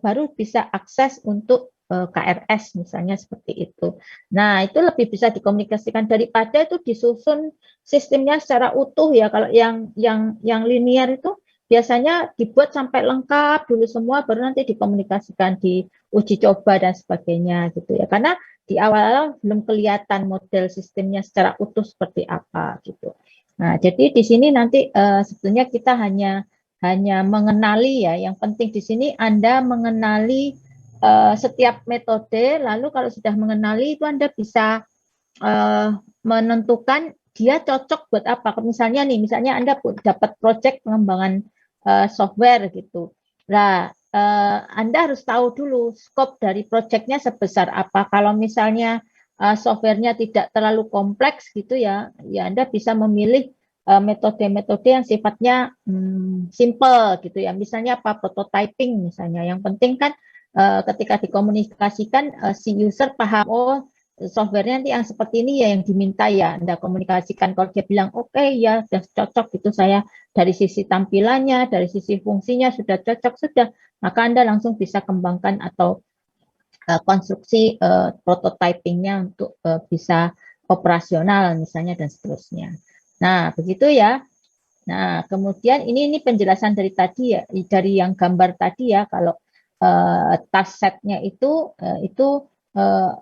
baru bisa akses untuk KRS misalnya seperti itu. Nah, itu lebih bisa dikomunikasikan daripada itu disusun sistemnya secara utuh ya. Kalau yang linear itu biasanya dibuat sampai lengkap dulu semua baru nanti dikomunikasikan di uji coba dan sebagainya gitu ya. Karena di awal-awal belum kelihatan model sistemnya secara utuh seperti apa gitu. Nah, jadi di sini nanti sebetulnya kita hanya mengenali ya. Yang penting di sini Anda mengenali setiap metode. Lalu kalau sudah mengenali itu Anda bisa menentukan dia cocok buat apa. Misalnya nih, misalnya Anda dapat proyek pengembangan software gitu. Nah, Anda harus tahu dulu skop dari proyeknya sebesar apa. Kalau misalnya softwarenya tidak terlalu kompleks gitu ya, ya Anda bisa memilih metode-metode yang sifatnya simple gitu ya. Misalnya apa prototyping misalnya. Yang penting kan ketika dikomunikasikan si user paham oh softwarenya nanti yang seperti ini ya yang diminta ya Anda komunikasikan. Kalau dia bilang oke ya sudah cocok gitu saya dari sisi tampilannya, dari sisi fungsinya sudah cocok sudah, maka Anda langsung bisa kembangkan atau konstruksi prototypingnya untuk bisa operasional misalnya dan seterusnya. Nah, begitu ya. Nah, kemudian ini penjelasan dari tadi ya, dari yang gambar tadi ya, kalau task setnya itu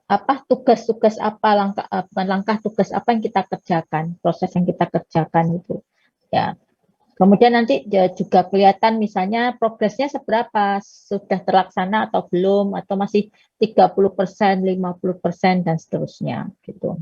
apa tugas-tugas apa langkah bukan langkah tugas apa yang kita kerjakan, proses yang kita kerjakan itu. Ya, kemudian nanti juga kelihatan misalnya progresnya seberapa, sudah terlaksana atau belum, atau masih 30%, 50%, dan seterusnya. Gitu.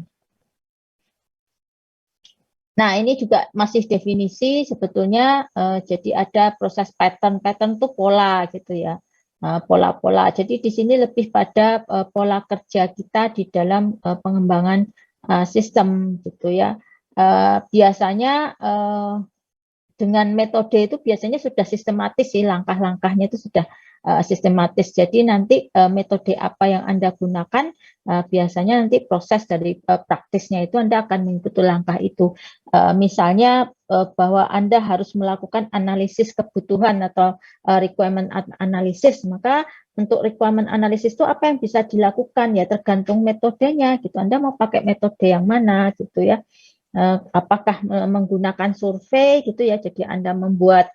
Nah, ini juga masih definisi sebetulnya, jadi ada proses pattern. Pattern itu pola gitu ya, pola-pola. Jadi di sini lebih pada pola kerja kita di dalam pengembangan sistem gitu ya. Biasanya dengan metode itu biasanya sudah sistematis sih, langkah-langkahnya itu sudah sistematis. Jadi nanti metode apa yang Anda gunakan, biasanya nanti proses dari praktisnya itu Anda akan mengikuti langkah itu. Misalnya bahwa Anda harus melakukan analisis kebutuhan atau requirement analysis, maka untuk requirement analysis itu apa yang bisa dilakukan ya tergantung metodenya gitu. Anda mau pakai metode yang mana gitu ya. Apakah menggunakan survei gitu ya, jadi Anda membuat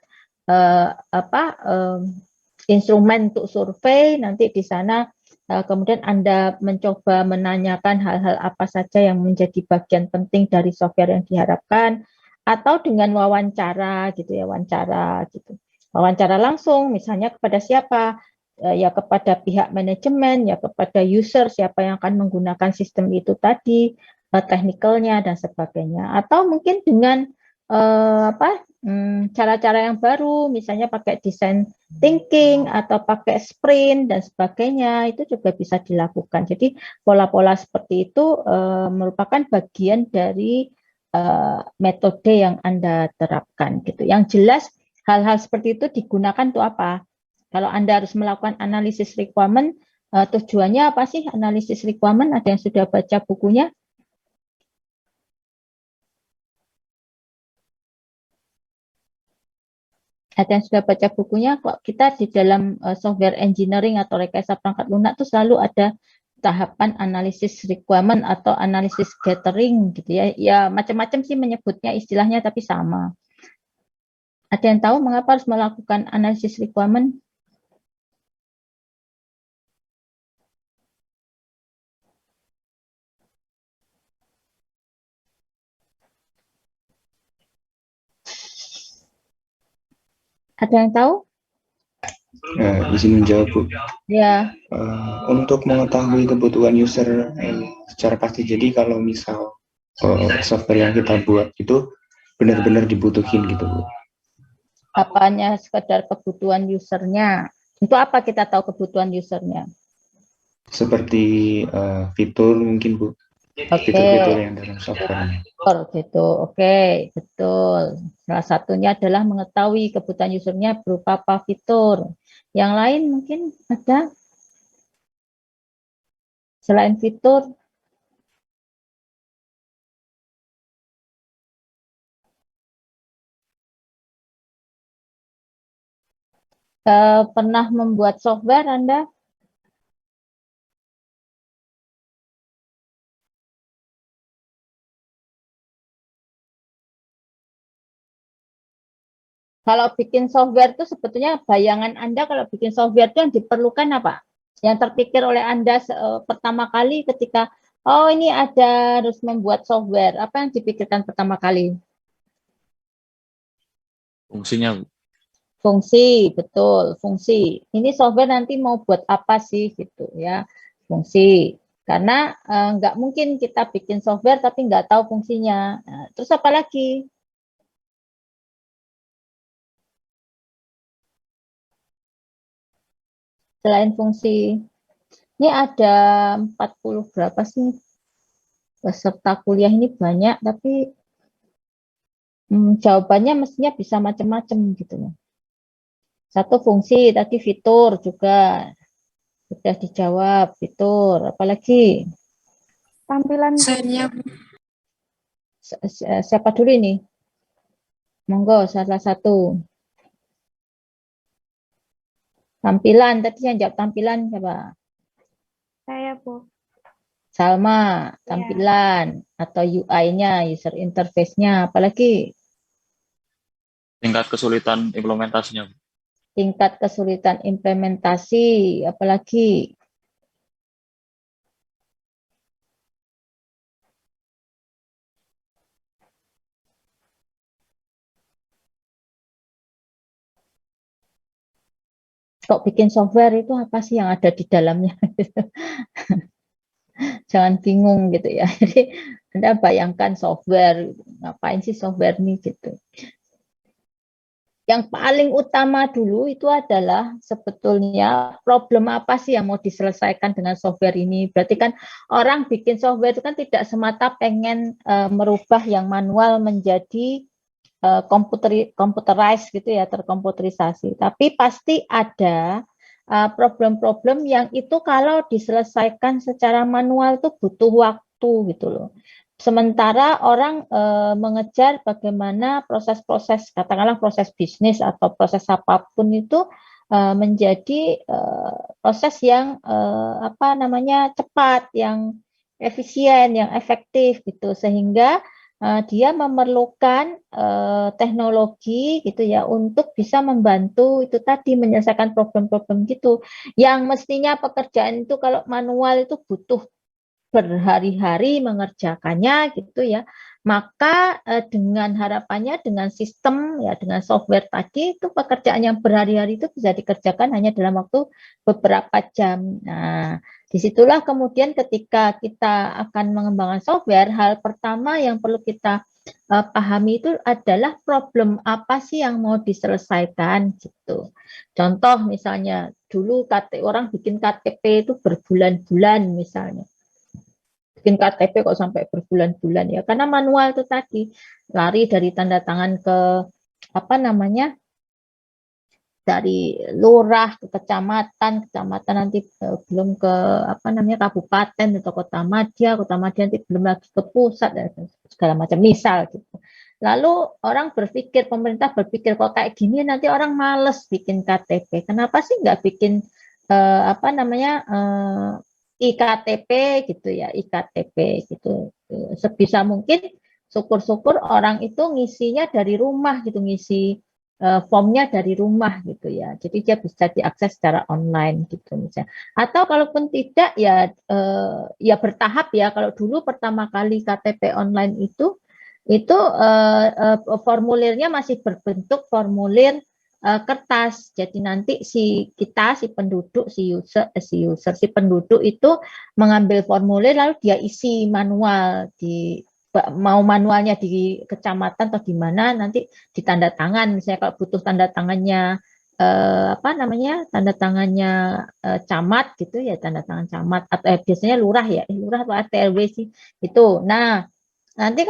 instrumen untuk survei, nanti di sana kemudian Anda mencoba menanyakan hal-hal apa saja yang menjadi bagian penting dari software yang diharapkan, atau dengan wawancara gitu ya, wawancara langsung misalnya kepada siapa, ya kepada pihak manajemen, ya kepada user siapa yang akan menggunakan sistem itu tadi, teknikalnya dan sebagainya, atau mungkin dengan cara-cara yang baru, misalnya pakai design thinking atau pakai sprint dan sebagainya, itu juga bisa dilakukan. Jadi pola-pola seperti itu merupakan bagian dari metode yang Anda terapkan gitu. Yang jelas hal-hal seperti itu digunakan untuk apa? Kalau Anda harus melakukan analisis requirement, tujuannya apa sih analisis requirement? Ada yang sudah baca bukunya? Ada yang sudah baca bukunya, kok kita di dalam software engineering atau rekayasa perangkat lunak itu selalu ada tahapan analisis requirement atau analisis gathering gitu ya. Ya macam-macam sih menyebutnya istilahnya tapi sama. Ada yang tahu mengapa harus melakukan analisis requirement? Ada yang tahu? Izin menjawab, Bu. Ya. Untuk mengetahui kebutuhan user secara pasti, jadi kalau misal software yang kita buat itu benar-benar dibutuhin gitu, Bu. Apanya sekedar kebutuhan usernya? Untuk apa kita tahu kebutuhan usernya? Seperti fitur mungkin, Bu. Fitur-fitur yang dalam software. Gitu, oke, betul. Salah satunya adalah mengetahui kebutuhan usernya berupa apa fitur. Yang lain mungkin ada selain fitur. Pernah membuat software Anda? Kalau bikin software itu sebetulnya bayangan Anda kalau bikin software itu yang diperlukan apa? Yang terpikir oleh Anda pertama kali ketika, oh ini ada harus membuat software. Apa yang dipikirkan pertama kali? Fungsinya, Bu. Fungsi, betul, fungsi. Ini software nanti mau buat apa sih gitu ya, fungsi. Karena nggak mungkin kita bikin software tapi nggak tahu fungsinya. Nah, terus apa lagi? Selain fungsi, ini ada 40 berapa sih peserta kuliah ini banyak, tapi jawabannya mestinya bisa macam-macam gitu loh. Satu fungsi, tadi fitur juga sudah dijawab, fitur. Apalagi Tampilan Saya siapa dulu ini? Monggo, salah satu. Tampilan, tadi yang jawab tampilan siapa? saya, Bu. Salma, Ya. tampilan atau UI-nya, user interface-nya. Apalagi Tingkat kesulitan implementasinya, Bu. tingkat kesulitan implementasi, apalagi kok bikin software itu apa sih yang ada di dalamnya? Jangan bingung gitu ya. Jadi Anda bayangkan software, ngapain sih software ini gitu. Yang paling utama dulu itu adalah sebetulnya problem apa sih yang mau diselesaikan dengan software ini. Berarti kan orang bikin software itu kan tidak semata pengen merubah yang manual menjadi computerized gitu ya, terkomputerisasi. Tapi pasti ada problem-problem yang itu kalau diselesaikan secara manual itu butuh waktu gitu loh. Sementara orang mengejar bagaimana proses-proses, katakanlah proses bisnis atau proses apapun itu menjadi proses yang apa namanya cepat, yang efisien, yang efektif gitu, sehingga dia memerlukan teknologi gitu ya untuk bisa membantu itu tadi menyelesaikan problem-problem gitu. Yang mestinya pekerjaan itu kalau manual itu butuh berhari-hari mengerjakannya gitu ya, maka dengan harapannya dengan sistem ya, dengan software tadi itu pekerjaan yang berhari-hari itu bisa dikerjakan hanya dalam waktu beberapa jam. Nah, disitulah kemudian ketika kita akan mengembangkan software, hal pertama yang perlu kita pahami itu adalah problem apa sih yang mau diselesaikan gitu. Contoh misalnya dulu orang bikin KTP itu berbulan-bulan misalnya. Bikin KTP kok sampai berbulan-bulan ya, karena manual itu tadi lari dari tanda tangan ke apa namanya, dari lurah ke kecamatan, kecamatan nanti belum ke apa namanya kabupaten atau kota madya nanti belum lagi ke pusat dan segala macam misal gitu. Lalu orang berpikir, pemerintah berpikir kok kayak gini nanti orang males bikin KTP. Kenapa sih nggak bikin apa namanya IKTP gitu ya, IKTP gitu. Sebisa mungkin syukur-syukur orang itu ngisinya dari rumah gitu, ngisi formnya dari rumah gitu ya. Jadi dia bisa diakses secara online gitu misalnya. Atau kalaupun tidak ya ya bertahap ya. Kalau dulu pertama kali KTP online itu formulirnya masih berbentuk formulir kertas. Jadi nanti si penduduk, si penduduk itu mengambil formulir lalu dia isi manual mau manualnya di kecamatan atau di mana nanti ditanda tangan. Misalnya kalau butuh tanda tangannya apa namanya tanda tangannya camat gitu ya, tanda tangan camat atau biasanya lurah ya, lurah atau RT RW sih itu. Nah, nanti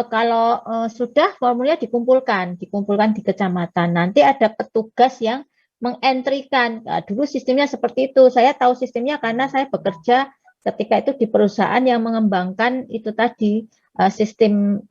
kalau sudah formulnya dikumpulkan di kecamatan, nanti ada petugas yang mengentrikan. Nah, dulu sistemnya seperti itu. Saya tahu sistemnya karena saya bekerja ketika itu di perusahaan yang mengembangkan itu tadi sistem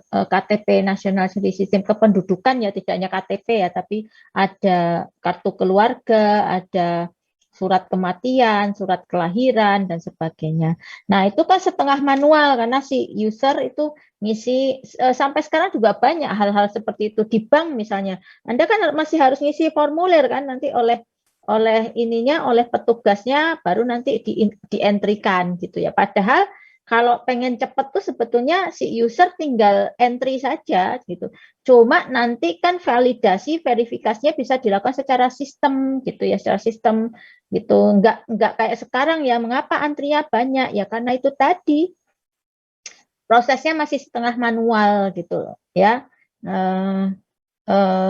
KTP nasional sendiri, sistem kependudukan ya, tidak hanya KTP ya, tapi ada kartu keluarga, ada surat kematian, surat kelahiran, dan sebagainya. Nah, itu kan setengah manual karena si user itu ngisi, sampai sekarang juga banyak hal-hal seperti itu. Di bank misalnya, Anda kan masih harus ngisi formulir kan, nanti oleh oleh petugasnya baru nanti dientrikan gitu ya. Padahal kalau pengen cepat tuh sebetulnya si user tinggal entry saja gitu. Cuma nanti kan verifikasinya bisa dilakukan secara sistem gitu ya, secara sistem gitu. Enggak kayak sekarang ya, mengapa antrinya banyak? Ya karena itu tadi prosesnya masih setengah manual gitu loh ya.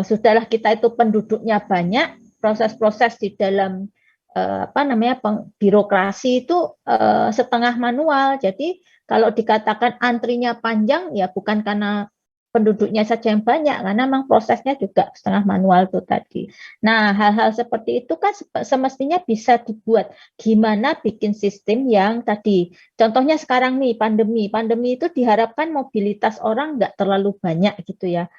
Sudahlah kita itu penduduknya banyak, proses-proses di dalam birokrasi itu setengah manual. Jadi kalau dikatakan antrinya panjang ya bukan karena penduduknya saja yang banyak, karena memang prosesnya juga setengah manual itu tadi. Nah, hal-hal seperti itu kan semestinya bisa dibuat. Gimana bikin sistem yang tadi, contohnya sekarang nih pandemi itu diharapkan mobilitas orang nggak terlalu banyak gitu ya.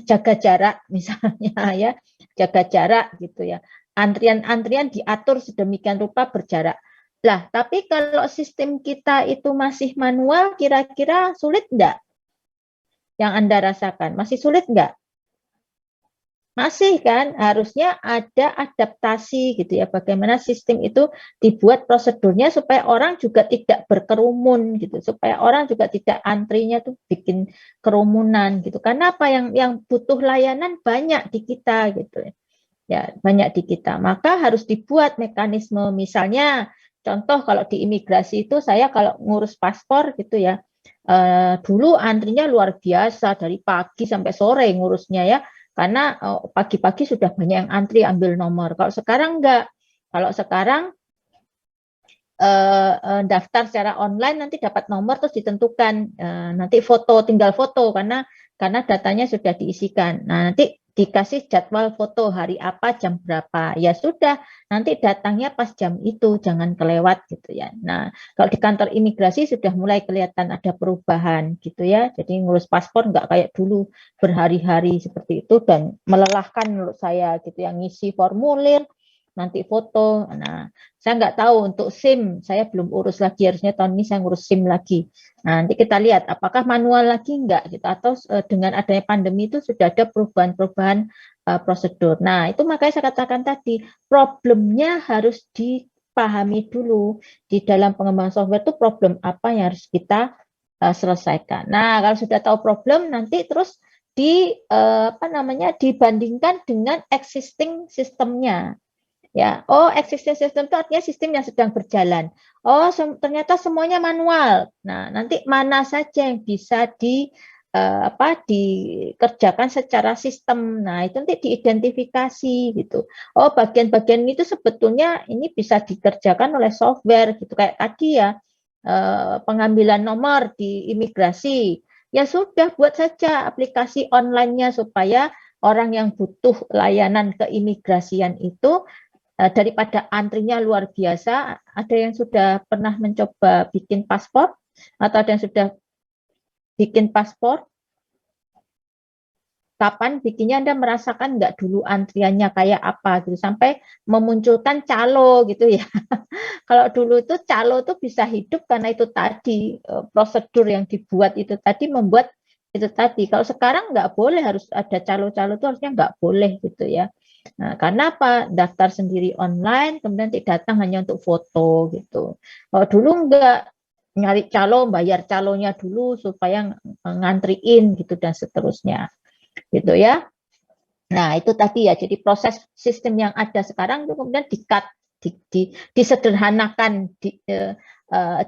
Jaga jarak misalnya ya, jaga jarak gitu ya. Antrian-antrian diatur sedemikian rupa berjarak. Lah, tapi kalau sistem kita itu masih manual, kira-kira sulit enggak yang Anda rasakan? Masih sulit enggak? Masih kan, harusnya ada adaptasi gitu ya, bagaimana sistem itu dibuat prosedurnya supaya orang juga tidak berkerumun gitu, supaya orang juga tidak antrinya tuh bikin kerumunan gitu. Karena apa, yang butuh layanan banyak di kita gitu ya, banyak di kita. Maka harus dibuat mekanisme, misalnya contoh kalau di imigrasi itu saya kalau ngurus paspor gitu ya, dulu antrinya luar biasa dari pagi sampai sore ngurusnya ya, karena pagi-pagi sudah banyak yang antri ambil nomor. Kalau sekarang enggak. Kalau sekarang daftar secara online nanti dapat nomor terus ditentukan, nanti tinggal foto karena datanya sudah diisikan. Nah, nanti dikasih jadwal foto hari apa jam berapa, ya sudah nanti datangnya pas jam itu, jangan kelewat gitu ya. Nah, kalau di kantor imigrasi sudah mulai kelihatan ada perubahan gitu ya, jadi ngurus paspor nggak kayak dulu berhari-hari seperti itu dan melelahkan menurut saya gitu ya, ngisi formulir nanti foto. Nah, saya nggak tahu untuk SIM, saya belum urus lagi, harusnya tahun ini saya ngurus SIM lagi. Nah, nanti kita lihat apakah manual lagi enggak gitu, atau dengan adanya pandemi itu sudah ada perubahan-perubahan prosedur. Nah, itu makanya saya katakan tadi, problemnya harus dipahami dulu di dalam pengembangan software itu problem apa yang harus kita selesaikan. Nah, kalau sudah tahu problem, nanti terus dibandingkan dengan existing sistemnya. Ya, existing system itu artinya sistem yang sedang berjalan. Ternyata semuanya manual. Nah, nanti mana saja yang bisa dikerjakan secara sistem. Nah, itu nanti diidentifikasi gitu. Bagian-bagian itu sebetulnya ini bisa dikerjakan oleh software gitu. Kayak tadi ya, pengambilan nomor di imigrasi. Ya sudah, buat saja aplikasi online-nya supaya orang yang butuh layanan keimigrasian itu daripada antrinya luar biasa. Ada yang sudah pernah mencoba bikin paspor atau ada yang sudah bikin paspor? Kapan bikinnya, Anda merasakan nggak dulu antriannya kayak apa gitu, sampai memunculkan calo gitu ya. Kalau dulu itu calo itu bisa hidup karena itu tadi, prosedur yang dibuat itu tadi membuat itu tadi. Kalau sekarang nggak boleh, harus ada calo-calo, itu harusnya nggak boleh gitu ya. Nah, karena apa? Daftar sendiri online, kemudian datang hanya untuk foto gitu. Kalau dulu enggak, nyari calo, bayar calonya dulu supaya ngantriin gitu dan seterusnya. Gitu ya. Nah, itu tadi ya. Jadi proses sistem yang ada sekarang itu kemudian disederhanakan,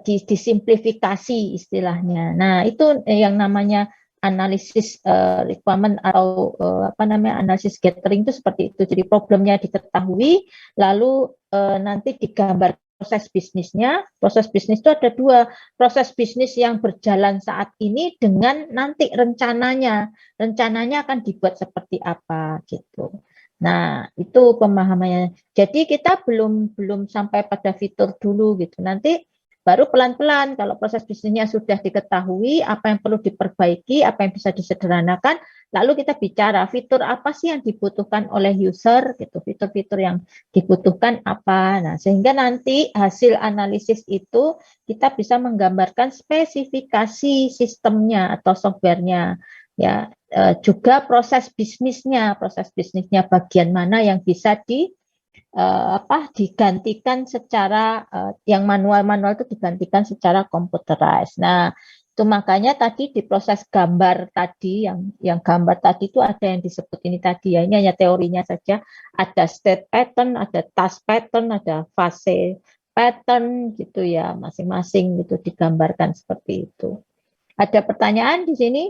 disimplifikasi istilahnya. Nah, itu yang namanya analisis requirement atau analisis gathering itu seperti itu. Jadi problemnya diketahui, lalu nanti digambar proses bisnisnya. Proses bisnis itu ada dua, proses bisnis yang berjalan saat ini dengan nanti rencananya akan dibuat seperti apa gitu. Nah, itu pemahamannya. Jadi kita belum sampai pada fitur dulu gitu. Nanti Baru pelan-pelan kalau proses bisnisnya sudah diketahui, apa yang perlu diperbaiki, apa yang bisa disederhanakan, lalu kita bicara fitur apa sih yang dibutuhkan oleh user, gitu, fitur-fitur yang dibutuhkan apa. Nah, sehingga nanti hasil analisis itu kita bisa menggambarkan spesifikasi sistemnya atau softwarenya, ya, juga proses bisnisnya bagian mana yang bisa digantikan secara yang manual itu digantikan secara computerized. Nah, itu makanya tadi di proses gambar tadi yang gambar tadi itu ada yang disebut ini tadi ya, ini hanya teorinya saja, ada state pattern, ada task pattern, ada fase pattern gitu ya, masing-masing gitu digambarkan seperti itu. Ada pertanyaan di sini?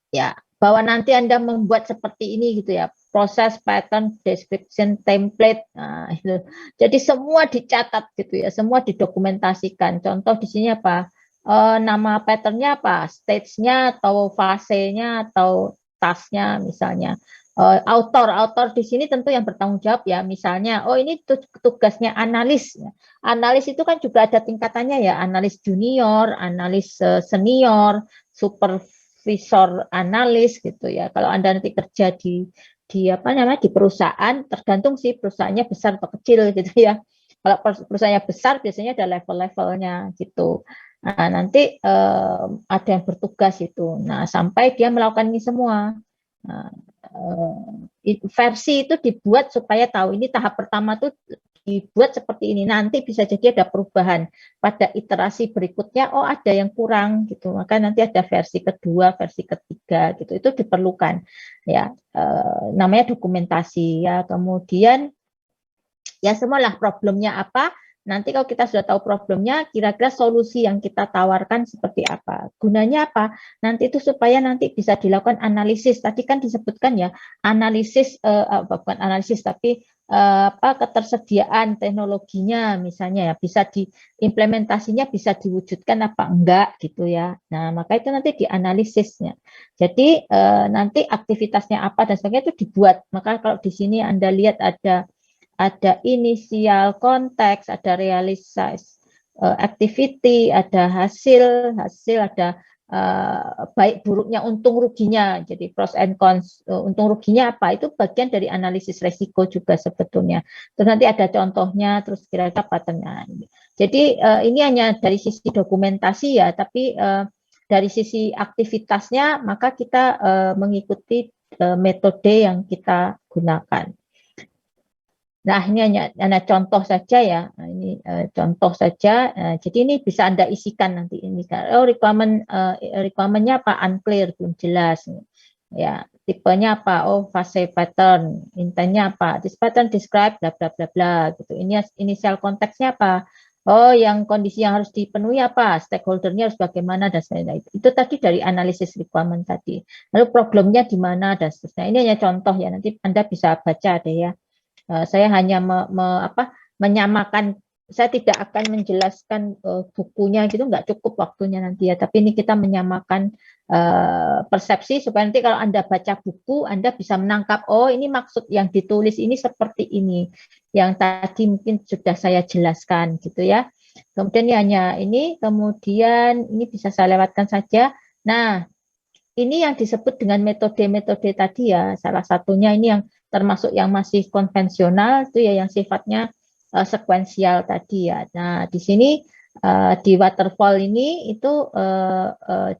Ya, bahwa nanti Anda membuat seperti ini gitu ya, proses, pattern, description, template. Nah, itu. Jadi semua dicatat gitu ya, semua didokumentasikan. Contoh di sini apa? Nama patternnya apa? Stage-nya atau fasenya atau task-nya misalnya. Author di sini tentu yang bertanggung jawab ya. Misalnya, oh ini tugasnya analis. Analis itu kan juga ada tingkatannya ya, analis junior, analis senior, supervisor analis gitu ya. Kalau Anda nanti kerja di perusahaan, tergantung sih perusahaannya besar atau kecil gitu ya. Kalau perusahaannya besar biasanya ada level-levelnya gitu. Nah, nanti ada yang bertugas itu. Nah, sampai dia melakukan ini semua. Nah, versi itu dibuat supaya tahu ini tahap pertama tuh dibuat seperti ini, nanti bisa jadi ada perubahan pada iterasi berikutnya, oh ada yang kurang gitu, maka nanti ada versi kedua, versi ketiga gitu, itu diperlukan ya, namanya dokumentasi ya. Kemudian ya semualah problemnya apa, nanti kalau kita sudah tahu problemnya, kira-kira solusi yang kita tawarkan seperti apa, gunanya apa, nanti itu supaya nanti bisa dilakukan analisis. Tadi kan disebutkan ya, analisis bukan analisis tapi ketersediaan teknologinya misalnya ya, bisa diimplementasinya bisa diwujudkan apa enggak gitu ya. Nah, maka itu nanti dianalisisnya. Jadi nanti aktivitasnya apa dan sebagainya itu dibuat. Maka kalau di sini Anda lihat ada inisial konteks, ada realisasi activity, ada hasil, ada baik buruknya, untung ruginya. Jadi pros and cons, untung ruginya apa, itu bagian dari analisis resiko juga sebetulnya. Terus nanti ada contohnya, terus kira-kira pattern-nya. Jadi ini hanya dari sisi dokumentasi ya, tapi dari sisi aktivitasnya maka kita mengikuti metode yang kita gunakan. Nah, ini hanya contoh saja ya. Nah, ini contoh saja. Jadi ini bisa Anda isikan nanti ini. Oh, requirement-nya apa? Unclear, belum jelas. Ya, tipenya apa? Oh, fase pattern. Intent-nya apa? This pattern describe bla bla bla bla gitu. Ini inisial konteksnya apa? Oh, yang kondisi yang harus dipenuhi apa? Stakeholder-nya harus bagaimana dan sebagainya. Itu tadi dari analisis requirement tadi. Lalu problemnya di mana dan seterusnya. Ini hanya contoh ya. Nanti Anda bisa baca deh ya. Saya hanya menyamakan, saya tidak akan menjelaskan bukunya gitu, nggak cukup waktunya nanti ya, tapi ini kita menyamakan persepsi supaya nanti kalau Anda baca buku, Anda bisa menangkap, oh ini maksud yang ditulis ini seperti ini, yang tadi mungkin sudah saya jelaskan gitu ya. Kemudian hanya ini, kemudian ini bisa saya lewatkan saja. Nah, ini yang disebut dengan metode-metode tadi ya, salah satunya ini yang termasuk yang masih konvensional itu ya, yang sifatnya sekuensial tadi ya. Nah, di sini di waterfall ini itu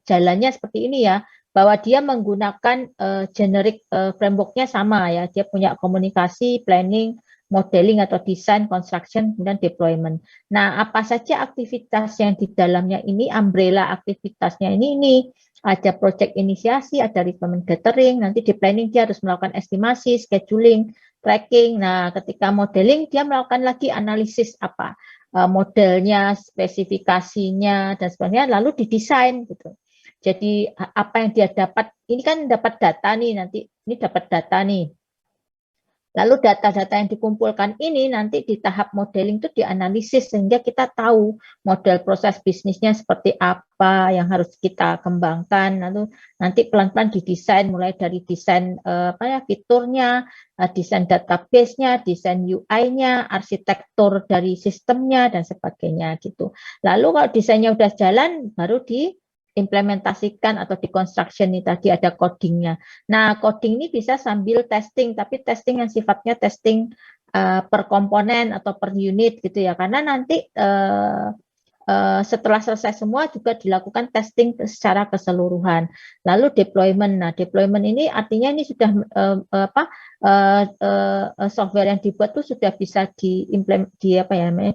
jalannya seperti ini ya, bahwa dia menggunakan generic framework-nya sama ya, dia punya komunikasi, planning, modeling atau desain, construction, kemudian deployment. Nah, apa saja aktivitas yang di dalamnya ini, umbrella aktivitasnya ini ada project inisiasi, ada requirement gathering, nanti di planning dia harus melakukan estimasi, scheduling, tracking. Nah, ketika modeling dia melakukan lagi analisis apa modelnya, spesifikasinya dan sebagainya, lalu didesain gitu. Jadi apa yang dia dapat, ini kan dapat data nih, nanti ini dapat data nih. Lalu data-data yang dikumpulkan ini nanti di tahap modeling itu dianalisis sehingga kita tahu model proses bisnisnya seperti apa yang harus kita kembangkan. Lalu nanti pelan-pelan didesain mulai dari desain fiturnya, desain database-nya, desain UI-nya, arsitektur dari sistemnya dan sebagainya gitu. Lalu kalau desainnya udah jalan baru diimplementasikan atau di construction ini tadi ada codingnya. Nah, coding ini bisa sambil testing, tapi testing yang sifatnya testing per komponen atau per unit gitu ya. Karena nanti setelah selesai semua juga dilakukan testing secara keseluruhan. Lalu deployment. Nah, deployment ini artinya ini sudah software yang dibuat itu sudah bisa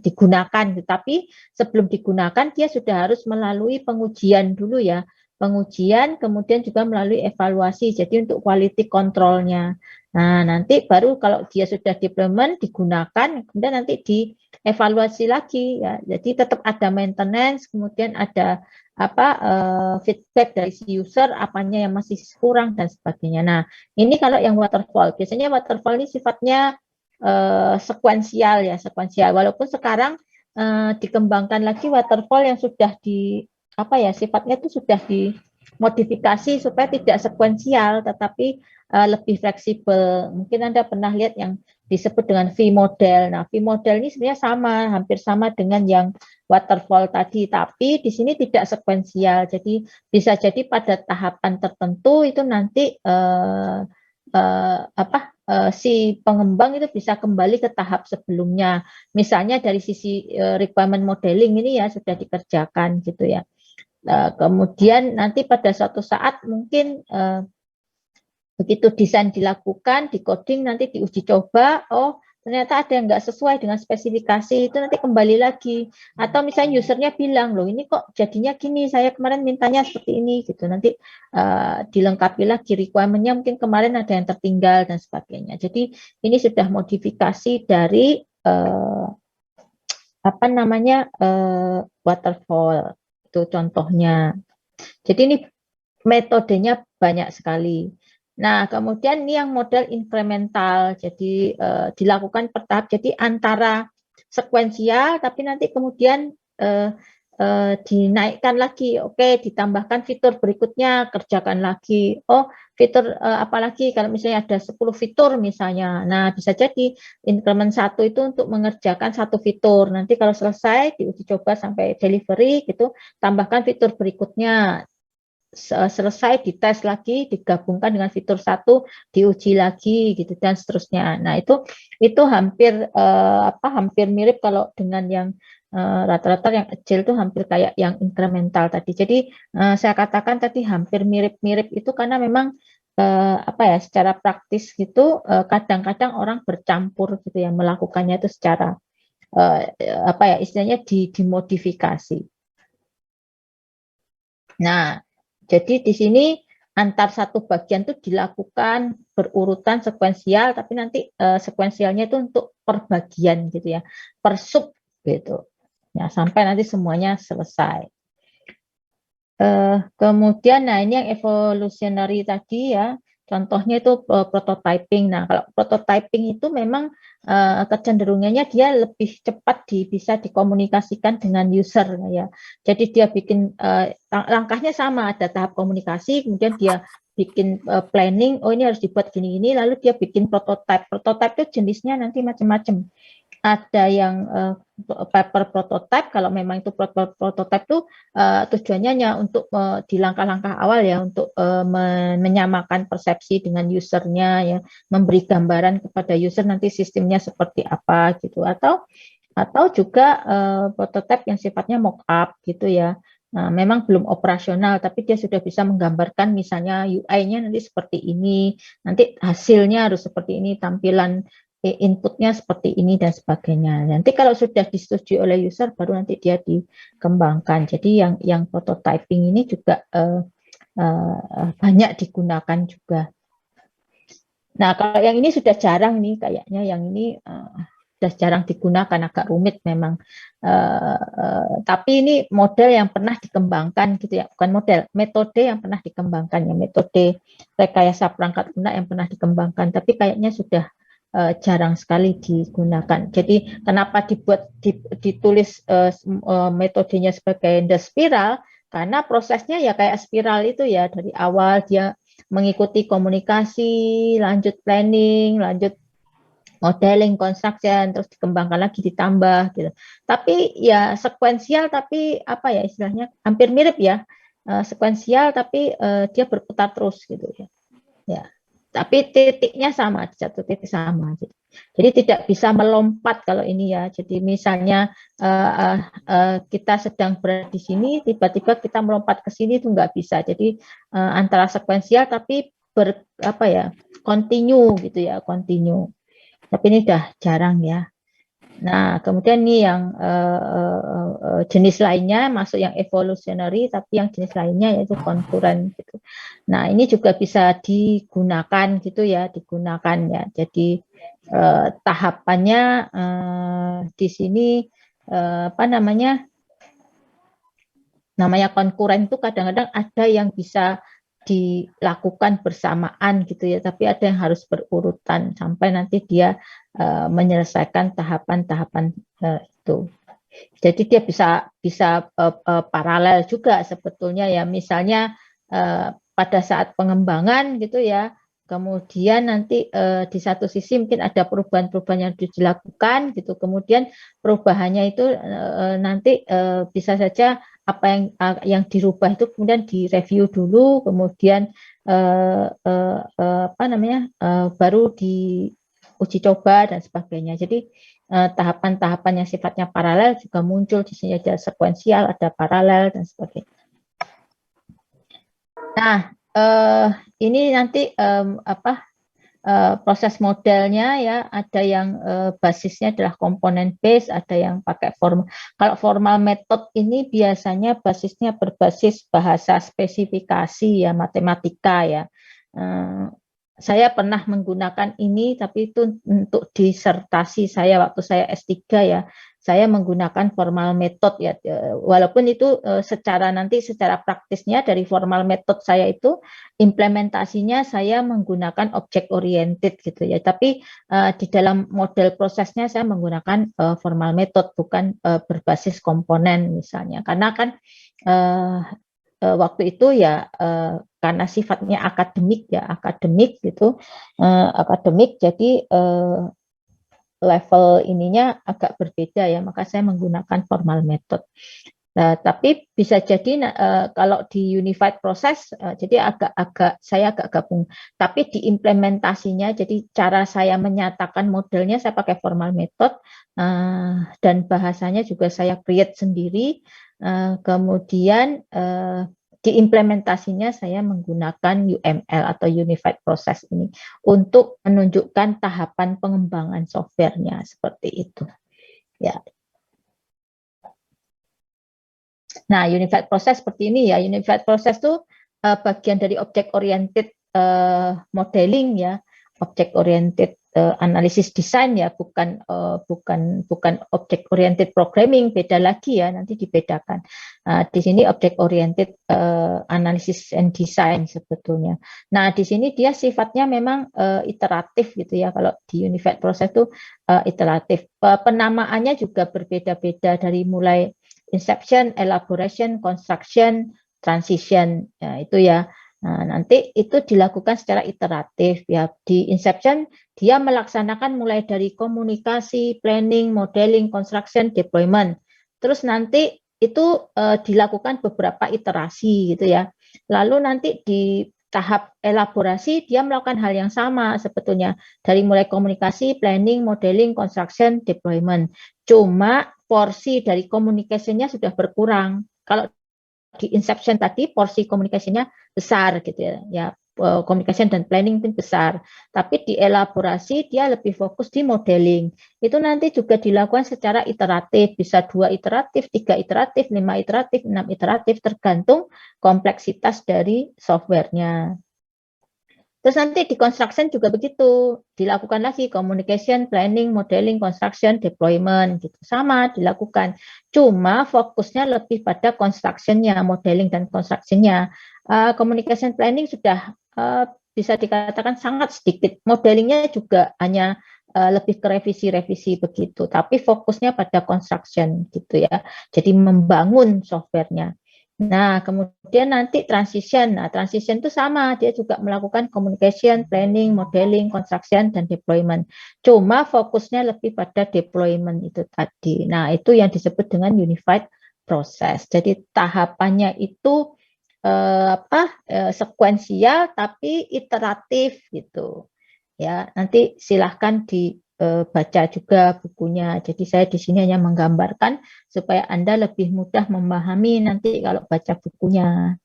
digunakan. Tetapi sebelum digunakan dia sudah harus melalui pengujian dulu ya. Pengujian kemudian juga melalui evaluasi. Jadi untuk quality control-nya. Nah, nanti baru kalau dia sudah deployment digunakan, kemudian nanti dievaluasi lagi ya. Jadi tetap ada maintenance, kemudian ada feedback dari si user, apanya yang masih kurang dan sebagainya. Nah, ini kalau yang waterfall. Biasanya waterfall ini sifatnya sekuensial ya, sekuensial. Walaupun sekarang dikembangkan lagi waterfall yang sudah sifatnya itu sudah dimodifikasi supaya tidak sekuensial, tetapi lebih fleksibel. Mungkin Anda pernah lihat yang disebut dengan V-model. Nah, V-model ini sebenarnya hampir sama dengan yang waterfall tadi, tapi di sini tidak sekuensial. Jadi bisa jadi pada tahapan tertentu itu nanti si pengembang itu bisa kembali ke tahap sebelumnya. Misalnya dari sisi requirement modeling ini ya sudah dikerjakan gitu ya. Kemudian nanti pada suatu saat mungkin begitu desain dilakukan, di coding nanti diuji coba, oh ternyata ada yang nggak sesuai dengan spesifikasi, itu nanti kembali lagi. Atau misalnya usernya bilang, loh ini kok jadinya gini, saya kemarin mintanya seperti ini, gitu. Nanti dilengkapi lagi requirement-nya, mungkin kemarin ada yang tertinggal dan sebagainya. Jadi ini sudah modifikasi dari waterfall, itu contohnya. Jadi ini metodenya banyak sekali. Nah, kemudian ini yang model incremental, jadi dilakukan per tahap, jadi antara sekuensial, tapi nanti kemudian dinaikkan lagi, oke, ditambahkan fitur berikutnya, kerjakan lagi, oh fitur apalagi kalau misalnya ada 10 fitur misalnya, nah bisa jadi increment 1 itu untuk mengerjakan 1 fitur, nanti kalau selesai diuji coba sampai delivery gitu, tambahkan fitur berikutnya, selesai dites lagi, digabungkan dengan fitur 1, diuji lagi gitu dan seterusnya. Nah, itu hampir hampir mirip kalau dengan yang rata-rata yang agile itu hampir kayak yang incremental tadi. Jadi saya katakan tadi hampir mirip-mirip itu karena memang secara praktis gitu kadang-kadang orang bercampur gitu ya, melakukannya itu secara istilahnya dimodifikasi. Nah, jadi di sini antar satu bagian itu dilakukan berurutan sekuensial, tapi nanti sekuensialnya itu untuk per bagian gitu ya, per sub gitu. Ya, sampai nanti semuanya selesai. Kemudian, nah ini yang evolutionary tadi ya, contohnya itu prototyping. Nah, kalau prototyping itu memang kecenderungannya dia lebih cepat bisa dikomunikasikan dengan user ya. Jadi dia bikin langkahnya sama, ada tahap komunikasi, kemudian dia bikin planning, oh ini harus dibuat gini-gini, lalu dia bikin prototype. Prototype itu jenisnya nanti macam-macam. Ada yang paper prototype, kalau memang itu prototype itu tujuannya untuk di langkah-langkah awal ya, untuk menyamakan persepsi dengan usernya ya, memberi gambaran kepada user nanti sistemnya seperti apa gitu, atau juga prototype yang sifatnya mock up gitu ya. Nah, memang belum operasional, tapi dia sudah bisa menggambarkan misalnya UI-nya nanti seperti ini, nanti hasilnya harus seperti ini, tampilan inputnya seperti ini dan sebagainya. Nanti kalau sudah disetujui oleh user, baru nanti dia dikembangkan. Jadi yang prototyping ini juga banyak digunakan juga. Nah, kalau yang ini sudah jarang nih, kayaknya yang ini sudah jarang digunakan, agak rumit memang. Tapi ini model yang pernah dikembangkan gitu ya, bukan model, metode yang pernah dikembangkan ya, metode rekayasa perangkat lunak yang pernah dikembangkan. Tapi kayaknya sudah jarang sekali digunakan. Jadi kenapa ditulis metodenya sebagai the spiral? Karena prosesnya ya kayak spiral itu ya, dari awal dia mengikuti komunikasi, lanjut planning, lanjut modeling, construction, terus dikembangkan lagi, ditambah gitu. Tapi ya sekuensial, tapi apa ya istilahnya hampir mirip ya, sekuensial tapi dia berputar terus gitu ya. Ya, tapi titiknya sama, satu titik sama. Jadi tidak bisa melompat kalau ini ya. Jadi misalnya kita sedang berada di sini, tiba-tiba kita melompat ke sini itu nggak bisa. Jadi antara sekuensial tapi continue gitu ya, continue. Tapi ini udah jarang ya. Nah, kemudian nih yang jenis lainnya masuk yang evolutionary, tapi yang jenis lainnya yaitu concurrent gitu. Nah, ini juga bisa digunakan gitu ya, digunakan ya. Jadi tahapannya di sini apa namanya concurrent itu kadang-kadang ada yang bisa dilakukan bersamaan gitu ya, tapi ada yang harus berurutan sampai nanti dia menyelesaikan tahapan-tahapan itu. Jadi dia bisa paralel juga sebetulnya ya, misalnya pada saat pengembangan gitu ya, kemudian nanti di satu sisi mungkin ada perubahan-perubahan yang dilakukan gitu, kemudian perubahannya itu nanti bisa saja apa yang dirubah itu kemudian direview dulu, kemudian baru diuji coba dan sebagainya. Jadi tahapan-tahapan yang sifatnya paralel juga muncul di sini, ada sekuensial, ada paralel dan sebagainya. Nah, ini nanti proses modelnya ya, ada yang basisnya adalah komponen base, ada yang pakai formal. Kalau formal method ini biasanya basisnya berbasis bahasa spesifikasi ya, matematika ya. Saya pernah menggunakan ini, tapi itu untuk disertasi saya waktu saya S3 ya. Saya menggunakan formal method ya, walaupun itu secara praktisnya dari formal method saya itu implementasinya saya menggunakan object oriented gitu ya, tapi di dalam model prosesnya saya menggunakan formal method, bukan berbasis komponen misalnya, karena kan waktu itu ya karena sifatnya akademik gitu, akademik, jadi level ininya agak berbeda ya, maka saya menggunakan formal method. Nah, tapi bisa jadi kalau di unified process, jadi saya agak gabung. Tapi di implementasinya, jadi cara saya menyatakan modelnya saya pakai formal method, dan bahasanya juga saya create sendiri. Kemudian di implementasinya saya menggunakan UML atau unified process ini untuk menunjukkan tahapan pengembangan softwarenya seperti itu. Ya. Nah, unified process seperti ini ya. Unified process itu bagian dari object oriented modeling ya, object oriented analisis design ya, bukan object oriented programming, beda lagi ya, nanti dibedakan. Di sini object oriented analysis and design sebetulnya. Nah, di sini dia sifatnya memang iteratif gitu ya. Kalau di unified process itu iteratif. Penamaannya juga berbeda-beda, dari mulai inception, elaboration, construction, transition, ya, itu ya. Nah, nanti itu dilakukan secara iteratif ya. Di inception dia melaksanakan mulai dari komunikasi, planning, modeling, construction, deployment. Terus nanti itu dilakukan beberapa iterasi gitu ya. Lalu nanti di tahap elaborasi dia melakukan hal yang sama sebetulnya, dari mulai komunikasi, planning, modeling, construction, deployment. Cuma porsi dari komunikasinya sudah berkurang. Kalau di inception tadi porsi komunikasinya besar gitu ya, communication dan planning itu besar. Tapi di elaborasi dia lebih fokus di modeling. Itu nanti juga dilakukan secara iteratif, bisa 2 iteratif, 3 iteratif, 5 iteratif, 6 iteratif, tergantung kompleksitas dari softwarenya. Terus nanti di construction juga begitu, dilakukan lagi communication, planning, modeling, construction, deployment, gitu. Sama dilakukan. Cuma fokusnya lebih pada construction-nya, modeling dan construction-nya. Communication planning sudah bisa dikatakan sangat sedikit. Modelingnya juga hanya lebih ke revisi-revisi begitu, tapi fokusnya pada construction gitu ya. Jadi membangun softwarenya. Nah, kemudian nanti transition. Nah, transition itu sama, dia juga melakukan communication, planning, modeling, construction, dan deployment. Cuma fokusnya lebih pada deployment itu tadi. Nah, itu yang disebut dengan unified process. Jadi tahapannya itu sekuensial tapi iteratif gitu. Ya, nanti silahkan dibaca juga bukunya. Jadi saya di sini hanya menggambarkan supaya Anda lebih mudah memahami nanti kalau baca bukunya.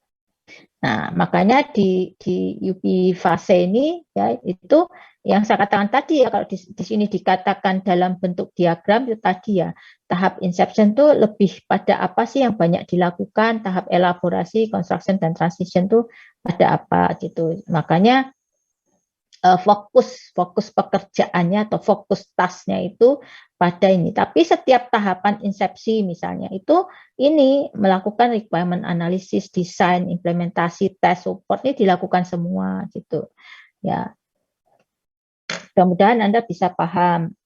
Nah, makanya di UP fase ini ya itu yang saya katakan tadi ya, kalau di sini dikatakan dalam bentuk diagram itu tadi ya, tahap inception itu lebih pada apa sih yang banyak dilakukan, tahap elaborasi, construction dan transition itu pada apa gitu. Makanya fokus pekerjaannya atau fokus tasknya itu pada ini. Tapi setiap tahapan insepsi misalnya itu ini melakukan requirement analysis, desain, implementasi, tes, support ini dilakukan semua gitu. Ya. Mudah-mudahan Anda bisa paham.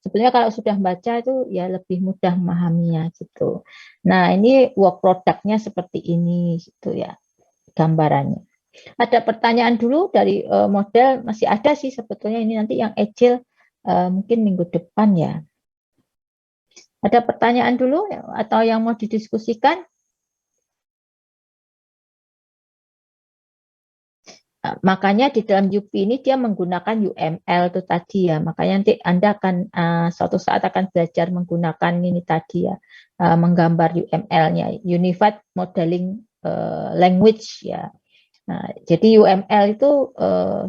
Sebenarnya kalau sudah baca itu ya lebih mudah memahaminya gitu. Nah, ini work product-nya seperti ini gitu ya gambarannya. Ada pertanyaan dulu dari model, masih ada sih sebetulnya ini nanti yang agile mungkin minggu depan ya. Ada pertanyaan dulu atau yang mau didiskusikan? Makanya di dalam UP ini dia menggunakan UML itu tadi ya. Makanya nanti Anda akan suatu saat akan belajar menggunakan ini tadi ya, menggambar UML-nya, Unified Modeling Language ya. Nah, jadi UML itu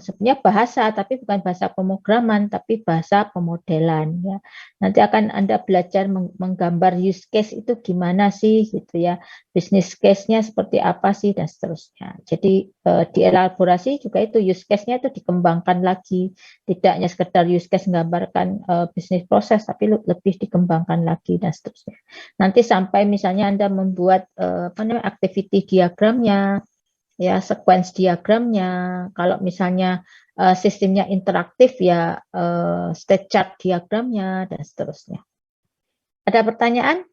sebenarnya bahasa, tapi bukan bahasa pemrograman, tapi bahasa pemodelan. Ya. Nanti akan Anda belajar menggambar use case itu gimana sih, gitu ya. Business case-nya seperti apa sih, dan seterusnya. Jadi dielaborasi juga itu use case-nya itu dikembangkan lagi. Tidak hanya sekedar use case menggambarkan bisnis proses, tapi lebih dikembangkan lagi, dan seterusnya. Nanti sampai misalnya Anda membuat activity diagramnya, ya sequence diagramnya, kalau misalnya sistemnya interaktif ya state chart diagramnya dan seterusnya. Ada pertanyaan?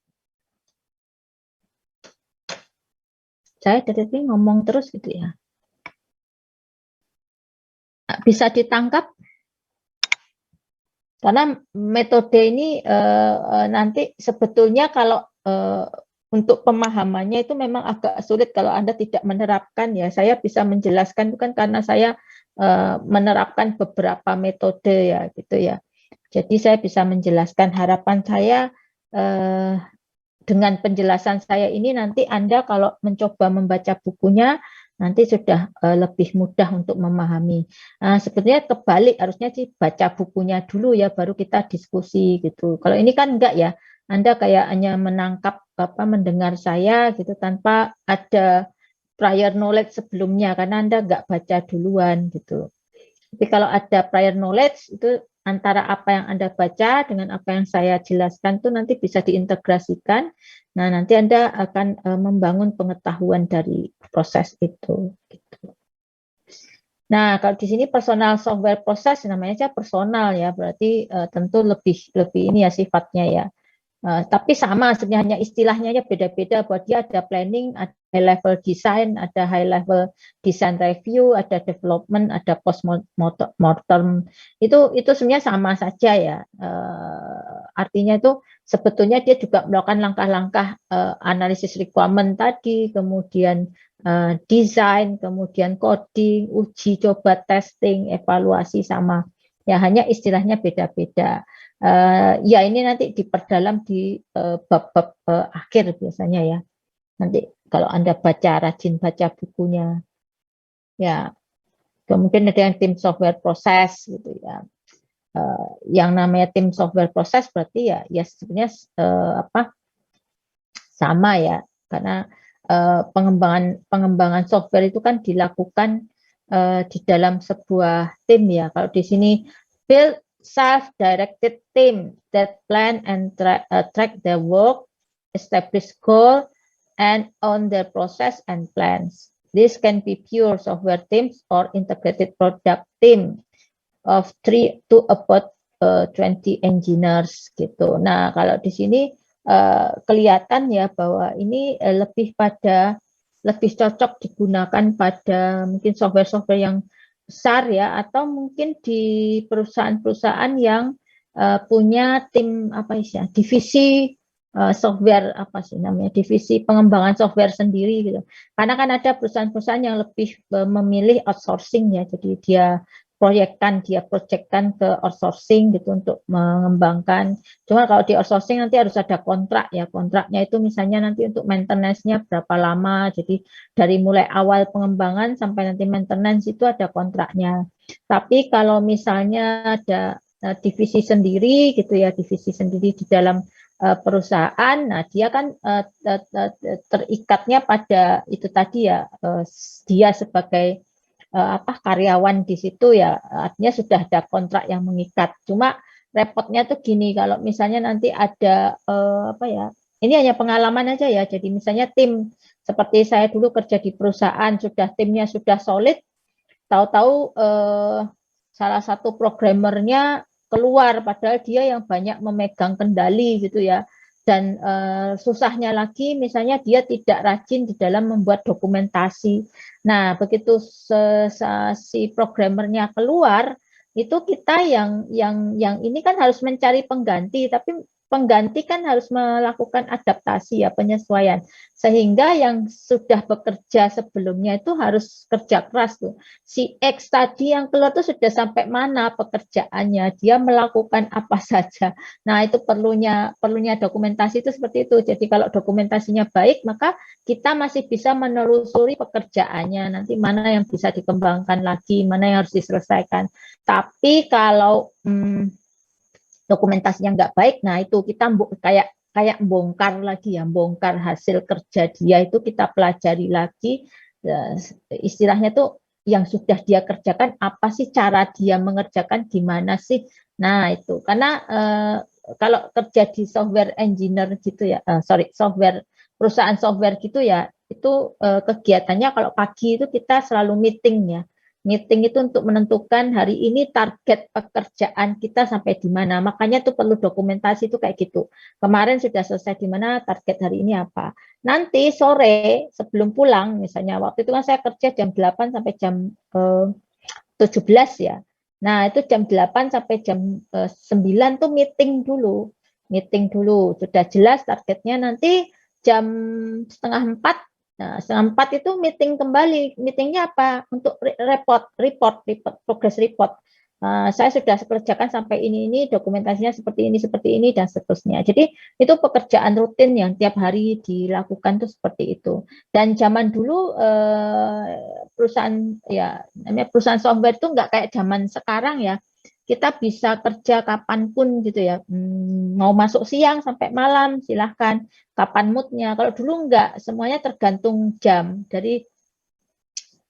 Saya dari tadi ngomong terus gitu ya. Bisa ditangkap? Karena metode ini nanti sebetulnya kalau untuk pemahamannya itu memang agak sulit kalau Anda tidak menerapkan ya. Saya bisa menjelaskan itu kan karena saya menerapkan beberapa metode ya gitu ya. Jadi saya bisa menjelaskan, harapan saya dengan penjelasan saya ini nanti Anda kalau mencoba membaca bukunya nanti sudah lebih mudah untuk memahami. Sebetulnya kebalik, harusnya sih baca bukunya dulu ya baru kita diskusi gitu. Kalau ini kan enggak ya. Anda kayak hanya menangkap mendengar saya gitu tanpa ada prior knowledge sebelumnya karena Anda enggak baca duluan gitu. Tapi kalau ada prior knowledge itu antara apa yang Anda baca dengan apa yang saya jelaskan itu nanti bisa diintegrasikan. Nah, nanti Anda akan membangun pengetahuan dari proses itu. Gitu. Nah, kalau di sini personal software process namanya saja personal ya, berarti tentu lebih ini ya sifatnya ya. Tapi sama sebenarnya, hanya istilahnya aja beda-beda, bahwa dia ada planning, ada high level design, ada high level design review, ada development, ada post mortem. Itu sebenarnya sama saja ya. Artinya itu sebetulnya dia juga melakukan langkah-langkah analisis requirement tadi, kemudian desain, kemudian coding, uji coba, testing, evaluasi sama. Ya hanya istilahnya beda-beda. Ya ini nanti diperdalam di bab-bab akhir biasanya ya. Nanti kalau Anda rajin baca bukunya. Ya, kemudian ada yang tim software proses gitu ya. Yang namanya tim software proses berarti ya sebenarnya sama ya, karena pengembangan software itu kan dilakukan di dalam sebuah tim ya. Kalau di sini build self-directed team that plan and track their work, establish goal, and own their process and plans. This can be pure software teams or integrated product team of 3 to about 20 engineers gitu. Nah, kalau di sini kelihatan ya bahwa ini lebih cocok digunakan pada mungkin software-software yang besar ya, atau mungkin di perusahaan-perusahaan yang punya tim apa istilah divisi software apa sih namanya, divisi pengembangan software sendiri gitu. Karena kan ada perusahaan-perusahaan yang lebih memilih outsourcing ya, jadi dia proyekkan ke outsourcing gitu untuk mengembangkan. Cuma kalau di outsourcing nanti harus ada kontrak ya, kontraknya itu misalnya nanti untuk maintenance-nya berapa lama, jadi dari mulai awal pengembangan sampai nanti maintenance itu ada kontraknya. Tapi kalau misalnya ada divisi sendiri gitu ya, divisi sendiri di dalam perusahaan, nah dia kan terikatnya pada itu tadi ya, dia sebagai karyawan di situ ya, artinya sudah ada kontrak yang mengikat. Cuma repotnya tuh gini, kalau misalnya nanti ada ini hanya pengalaman aja ya, jadi misalnya tim seperti saya dulu kerja di perusahaan, timnya sudah solid, tahu-tahu salah satu programmernya keluar, padahal dia yang banyak memegang kendali gitu ya. Dan susahnya lagi misalnya dia tidak rajin di dalam membuat dokumentasi. Nah, begitu si programmernya keluar, itu kita yang ini kan harus mencari pengganti, tapi pengganti kan harus melakukan adaptasi ya, penyesuaian. Sehingga yang sudah bekerja sebelumnya itu harus kerja keras tuh. Si X tadi yang keluar tuh sudah sampai mana pekerjaannya, dia melakukan apa saja. Nah, itu perlunya dokumentasi itu seperti itu. Jadi kalau dokumentasinya baik, maka kita masih bisa menelusuri pekerjaannya. Nanti mana yang bisa dikembangkan lagi, mana yang harus diselesaikan. Tapi kalau dokumentasinya nggak baik, nah itu kita kayak bongkar lagi ya, bongkar hasil kerja dia itu kita pelajari lagi, istilahnya tuh yang sudah dia kerjakan apa sih, cara dia mengerjakan gimana sih. Nah itu karena kalau kerja di software engineer gitu ya, perusahaan software gitu ya, itu kegiatannya kalau pagi itu kita selalu meeting ya. Meeting itu untuk menentukan hari ini target pekerjaan kita sampai di mana. Makanya tuh perlu dokumentasi itu kayak gitu. Kemarin sudah selesai di mana, target hari ini apa. Nanti sore sebelum pulang, misalnya waktu itu kan saya kerja jam 8 sampai jam 17 ya. Nah, itu jam 8 sampai jam 9 tuh meeting dulu. Meeting dulu. Sudah jelas targetnya nanti jam setengah 4. Nah, setengah 4 itu meeting kembali. Meetingnya apa? Untuk report, progress report. Saya sudah kerjakan sampai ini, dokumentasinya seperti ini, dan seterusnya. Jadi itu pekerjaan rutin yang tiap hari dilakukan tuh seperti itu. Dan zaman dulu perusahaan software itu nggak kayak zaman sekarang ya. Kita bisa kerja kapanpun gitu ya, mau masuk siang sampai malam silahkan, kapan moodnya. Kalau dulu enggak, semuanya tergantung jam, dari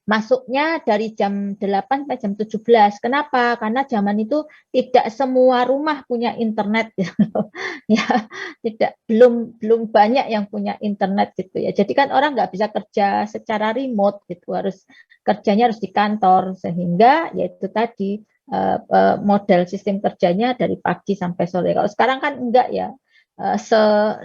masuknya dari jam 8 sampai jam 17. Kenapa? Karena zaman itu tidak semua rumah punya internet ya, belum banyak yang punya internet gitu ya. Jadi kan orang nggak bisa kerja secara remote gitu, kerjanya harus di kantor, sehingga yaitu tadi model sistem kerjanya dari pagi sampai sore. Kalau sekarang kan enggak ya,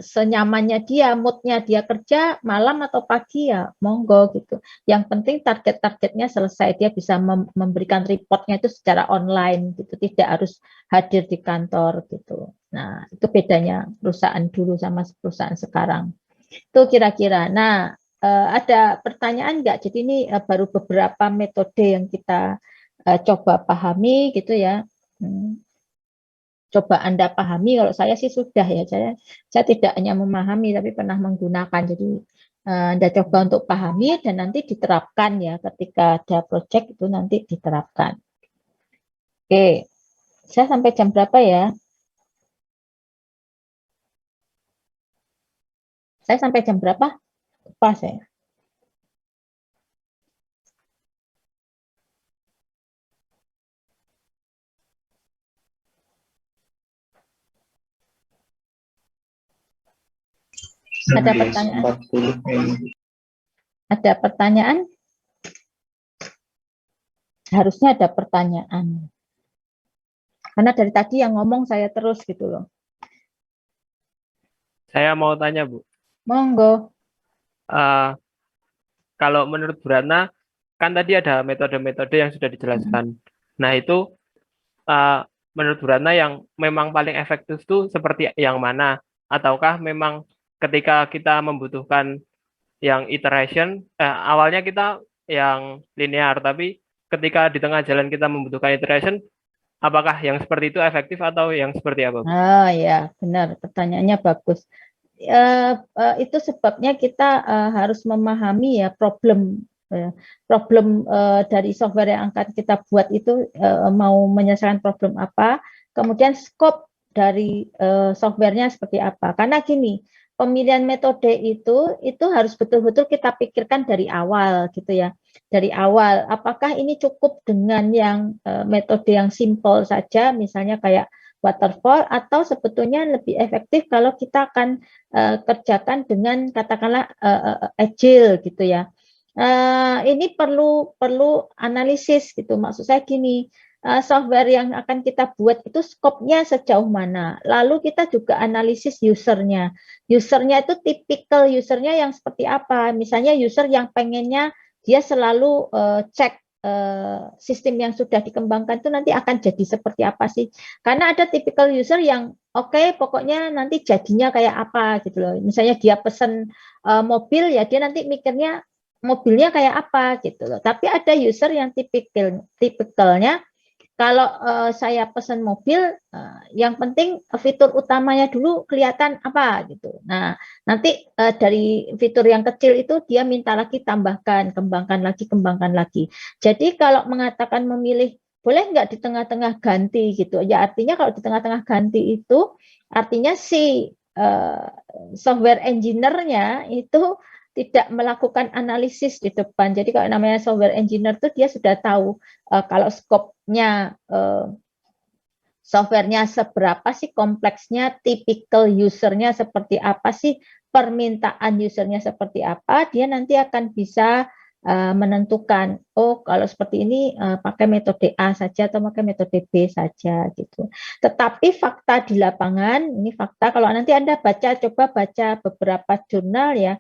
senyamannya dia, moodnya dia kerja malam atau pagi ya monggo gitu. Yang penting target-targetnya selesai, dia bisa memberikan reportnya itu secara online gitu, tidak harus hadir di kantor gitu. Nah, itu bedanya perusahaan dulu sama perusahaan sekarang. Itu kira-kira. Nah, ada pertanyaan enggak? Jadi ini baru beberapa metode yang kita coba pahami gitu ya. Coba Anda pahami. Kalau saya sih sudah ya, saya tidak hanya memahami tapi pernah menggunakan. Jadi Anda coba untuk pahami dan nanti diterapkan ya, ketika ada project itu nanti diterapkan. Oke, saya sampai jam berapa ya? Saya sampai jam berapa? Lupa saya. Ada pertanyaan? 40. Ada pertanyaan? Harusnya ada pertanyaan. Karena dari tadi yang ngomong saya terus gitu loh. Saya mau tanya, Bu. Monggo. Eh, Kalau menurut Bu Ratna, kan tadi ada metode-metode yang sudah dijelaskan. Nah, itu menurut Bu Ratna yang memang paling efektif itu seperti yang mana? Ataukah memang ketika kita membutuhkan yang iteration, awalnya kita yang linear, tapi ketika di tengah jalan kita membutuhkan iteration, apakah yang seperti itu efektif atau yang seperti apa, Bu? Ah ya, benar. Pertanyaannya bagus. Itu sebabnya kita harus memahami ya problem dari software yang akan kita buat itu mau menyelesaikan problem apa, kemudian scope dari softwarenya seperti apa. Karena gini, pemilihan metode itu harus betul-betul kita pikirkan dari awal gitu ya. Dari awal, apakah ini cukup dengan yang metode yang simple saja, misalnya kayak waterfall, atau sebetulnya lebih efektif kalau kita akan kerjakan dengan katakanlah agile gitu ya. Ini perlu analisis gitu. Maksud saya gini, software yang akan kita buat itu skopnya sejauh mana. Lalu kita juga analisis usernya. Usernya itu tipikal usernya yang seperti apa. Misalnya user yang pengennya dia selalu cek sistem yang sudah dikembangkan itu nanti akan jadi seperti apa sih? Karena ada tipikal user yang oke, pokoknya nanti jadinya kayak apa gitu loh. Misalnya dia pesen mobil ya dia nanti mikirnya mobilnya kayak apa gitu loh. Tapi ada user yang tipikalnya kalau saya pesan mobil, yang penting fitur utamanya dulu kelihatan apa gitu. Nah, nanti dari fitur yang kecil itu dia minta lagi tambahkan, kembangkan lagi. Jadi kalau mengatakan memilih, boleh nggak di tengah-tengah ganti gitu. Ya artinya kalau di tengah-tengah ganti itu, artinya si software engineer-nya itu tidak melakukan analisis di depan. Jadi kalau namanya software engineer itu dia sudah tahu kalau skopnya softwarenya seberapa sih kompleksnya, tipikal usernya seperti apa sih, permintaan usernya seperti apa, dia nanti akan bisa menentukan, oh kalau seperti ini pakai metode A saja atau pakai metode B saja gitu. Tetapi fakta di lapangan, ini fakta kalau nanti Anda coba baca beberapa jurnal ya,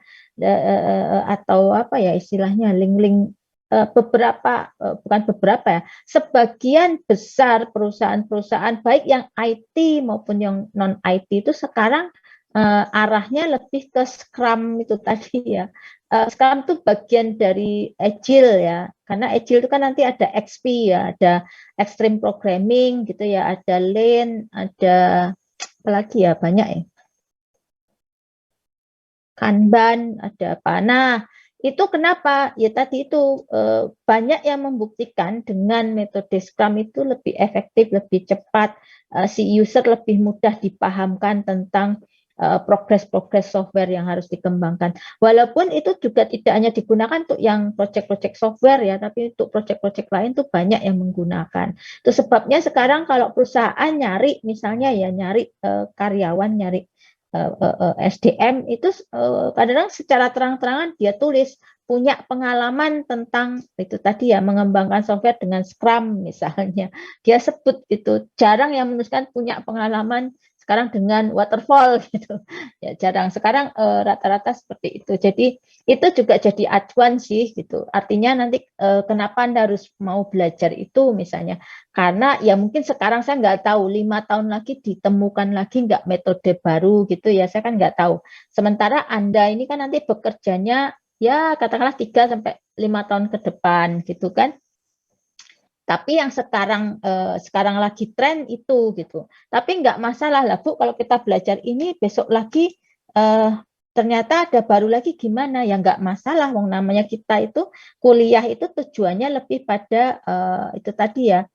atau apa ya istilahnya link-link bukan beberapa ya, sebagian besar perusahaan-perusahaan baik yang IT maupun yang non IT itu sekarang arahnya lebih ke Scrum itu tadi ya. Scrum itu bagian dari Agile ya, karena Agile itu kan nanti ada XP ya, ada Extreme Programming gitu ya, ada Lean, ada apa lagi ya, banyak ya. Kanban, ada apa. Nah, itu kenapa? Ya tadi itu banyak yang membuktikan dengan metode Scrum itu lebih efektif, lebih cepat, si user lebih mudah dipahamkan tentang progres-progres software yang harus dikembangkan. Walaupun itu juga tidak hanya digunakan untuk yang proyek-proyek software ya, tapi untuk proyek-proyek lain tuh banyak yang menggunakan. Itu sebabnya sekarang kalau perusahaan nyari, misalnya ya nyari karyawan, nyari SDM itu kadang-kadang secara terang-terangan dia tulis punya pengalaman tentang itu tadi ya mengembangkan software dengan Scrum misalnya, dia sebut itu. Jarang yang menuliskan punya pengalaman sekarang dengan waterfall gitu ya, jarang. Sekarang rata-rata seperti itu. Jadi itu juga jadi acuan sih gitu. Artinya nanti kenapa Anda harus mau belajar itu misalnya, karena ya mungkin sekarang saya nggak tahu 5 tahun lagi ditemukan lagi nggak metode baru gitu ya, saya kan nggak tahu. Sementara Anda ini kan nanti bekerjanya ya katakanlah 3-5 tahun ke depan gitu kan. Tapi yang sekarang lagi tren itu gitu. Tapi nggak masalah lah Bu, kalau kita belajar ini besok lagi ternyata ada baru lagi gimana ya, nggak masalah. Wong namanya kita itu kuliah itu tujuannya lebih pada itu tadi ya,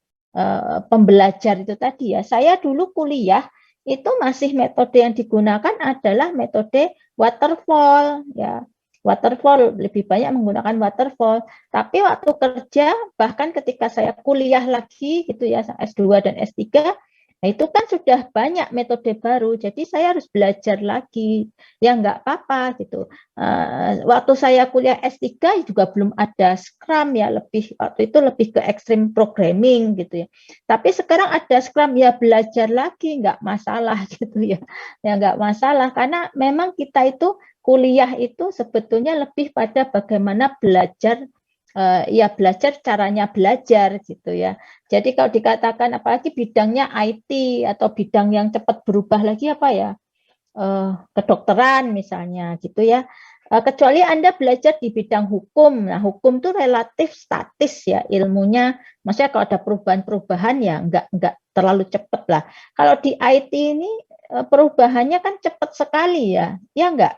pembelajar itu tadi ya. Saya dulu kuliah itu masih metode yang digunakan adalah metode waterfall ya. Waterfall, lebih banyak menggunakan waterfall. Tapi waktu kerja, bahkan ketika saya kuliah lagi gitu ya, S2 dan S3, Nah, itu kan sudah banyak metode baru, jadi saya harus belajar lagi. Ya nggak apa-apa gitu. Waktu saya kuliah S3 juga belum ada Scrum ya, waktu itu lebih ke extreme programming gitu ya. Tapi sekarang ada Scrum ya, belajar lagi nggak masalah gitu ya. Ya nggak masalah karena memang kita itu kuliah itu sebetulnya lebih pada bagaimana belajar, ya belajar caranya belajar gitu ya. Jadi kalau dikatakan apalagi bidangnya IT atau bidang yang cepat berubah lagi apa ya, kedokteran misalnya gitu ya. Kecuali Anda belajar di bidang hukum. Nah, hukum itu relatif statis ya ilmunya. Maksudnya kalau ada perubahan-perubahan ya nggak terlalu cepat lah. Kalau di IT ini perubahannya kan cepat sekali ya, ya nggak.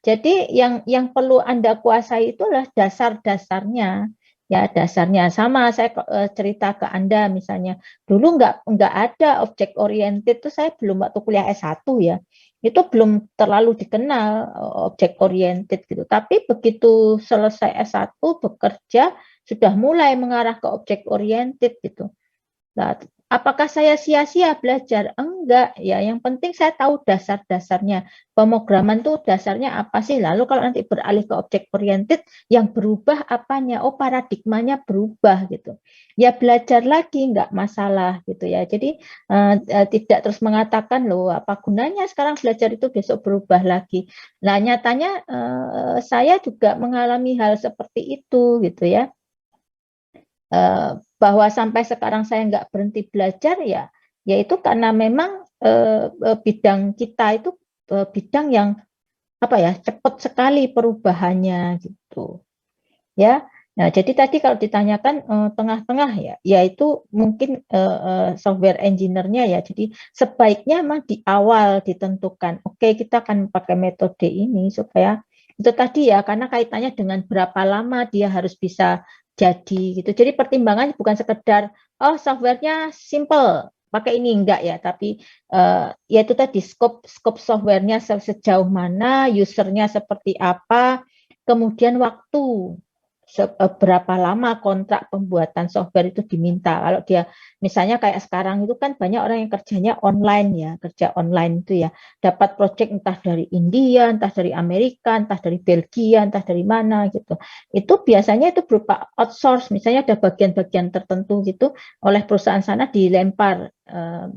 Jadi yang perlu Anda kuasai itulah dasar-dasarnya. Ya, dasarnya sama saya cerita ke Anda misalnya. Dulu nggak ada objek oriented itu saya belum waktu kuliah S1 ya. Itu belum terlalu dikenal objek oriented gitu. Tapi begitu selesai S1 bekerja sudah mulai mengarah ke objek oriented gitu. Nah, apakah saya sia-sia belajar? Enggak, ya. Yang penting saya tahu dasar-dasarnya. Pemrograman itu dasarnya apa sih? Lalu kalau nanti beralih ke objek oriented, yang berubah apanya? Oh, paradigmanya berubah gitu. Ya belajar lagi, enggak masalah gitu ya. Jadi tidak terus mengatakan loh, apa gunanya sekarang belajar itu besok berubah lagi. Nah, nyatanya saya juga mengalami hal seperti itu gitu ya. Bahwa sampai sekarang saya nggak berhenti belajar ya, yaitu karena memang bidang kita itu bidang yang apa ya cepat sekali perubahannya gitu ya. Nah jadi tadi kalau ditanyakan tengah-tengah ya, yaitu mungkin software engineer-nya ya. Jadi sebaiknya memang di awal ditentukan, oke kita akan pakai metode ini supaya itu tadi ya, karena kaitannya dengan berapa lama dia harus bisa jadi gitu. Jadi pertimbangannya bukan sekedar oh softwarenya simple pakai ini enggak ya, tapi ya itu tadi scope softwarenya sejauh mana, usernya seperti apa, kemudian waktu berapa lama kontrak pembuatan software itu diminta. Kalau dia misalnya kayak sekarang itu kan banyak orang yang kerjanya online ya, kerja online itu ya, dapat project entah dari India, entah dari Amerika, entah dari Belgia, entah dari mana gitu. Itu biasanya itu berupa outsource, misalnya ada bagian-bagian tertentu gitu oleh perusahaan sana dilempar,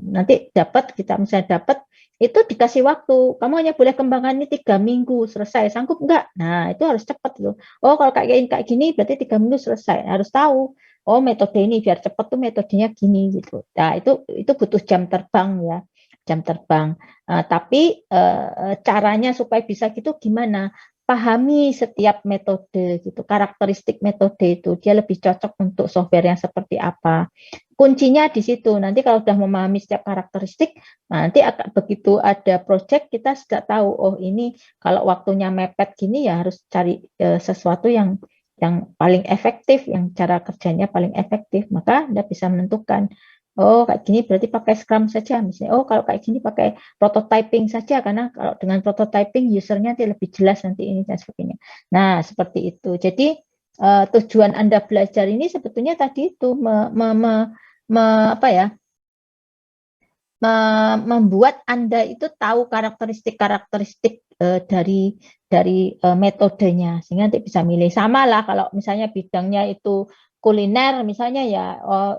nanti dapat kita misalnya dapat itu dikasih waktu, kamu hanya boleh kembangkan ini 3 minggu selesai, sanggup enggak? Nah itu harus cepat loh. Oh kalau kayak gini berarti 3 minggu selesai, harus tahu. Oh metode ini biar cepat tuh metodenya gini gitu. Nah itu butuh jam terbang ya, jam terbang. Tapi caranya supaya bisa gitu gimana? Pahami setiap metode gitu, karakteristik metode itu dia lebih cocok untuk software yang seperti apa. Kuncinya di situ. Nanti kalau sudah memahami setiap karakteristik, nanti begitu ada project kita sudah tahu. Oh ini kalau waktunya mepet gini ya harus cari sesuatu yang paling efektif, yang cara kerjanya paling efektif. Maka Anda bisa menentukan. Oh kayak gini berarti pakai Scrum saja misalnya. Oh kalau kayak gini pakai prototyping saja karena kalau dengan prototyping usernya nanti lebih jelas nanti ini dan sebagainya. Nah seperti itu. Jadi tujuan Anda belajar ini sebetulnya tadi itu apa ya? Membuat Anda itu tahu karakteristik-karakteristik dari metodenya sehingga nanti bisa milih. Sama lah kalau misalnya bidangnya itu kuliner misalnya ya,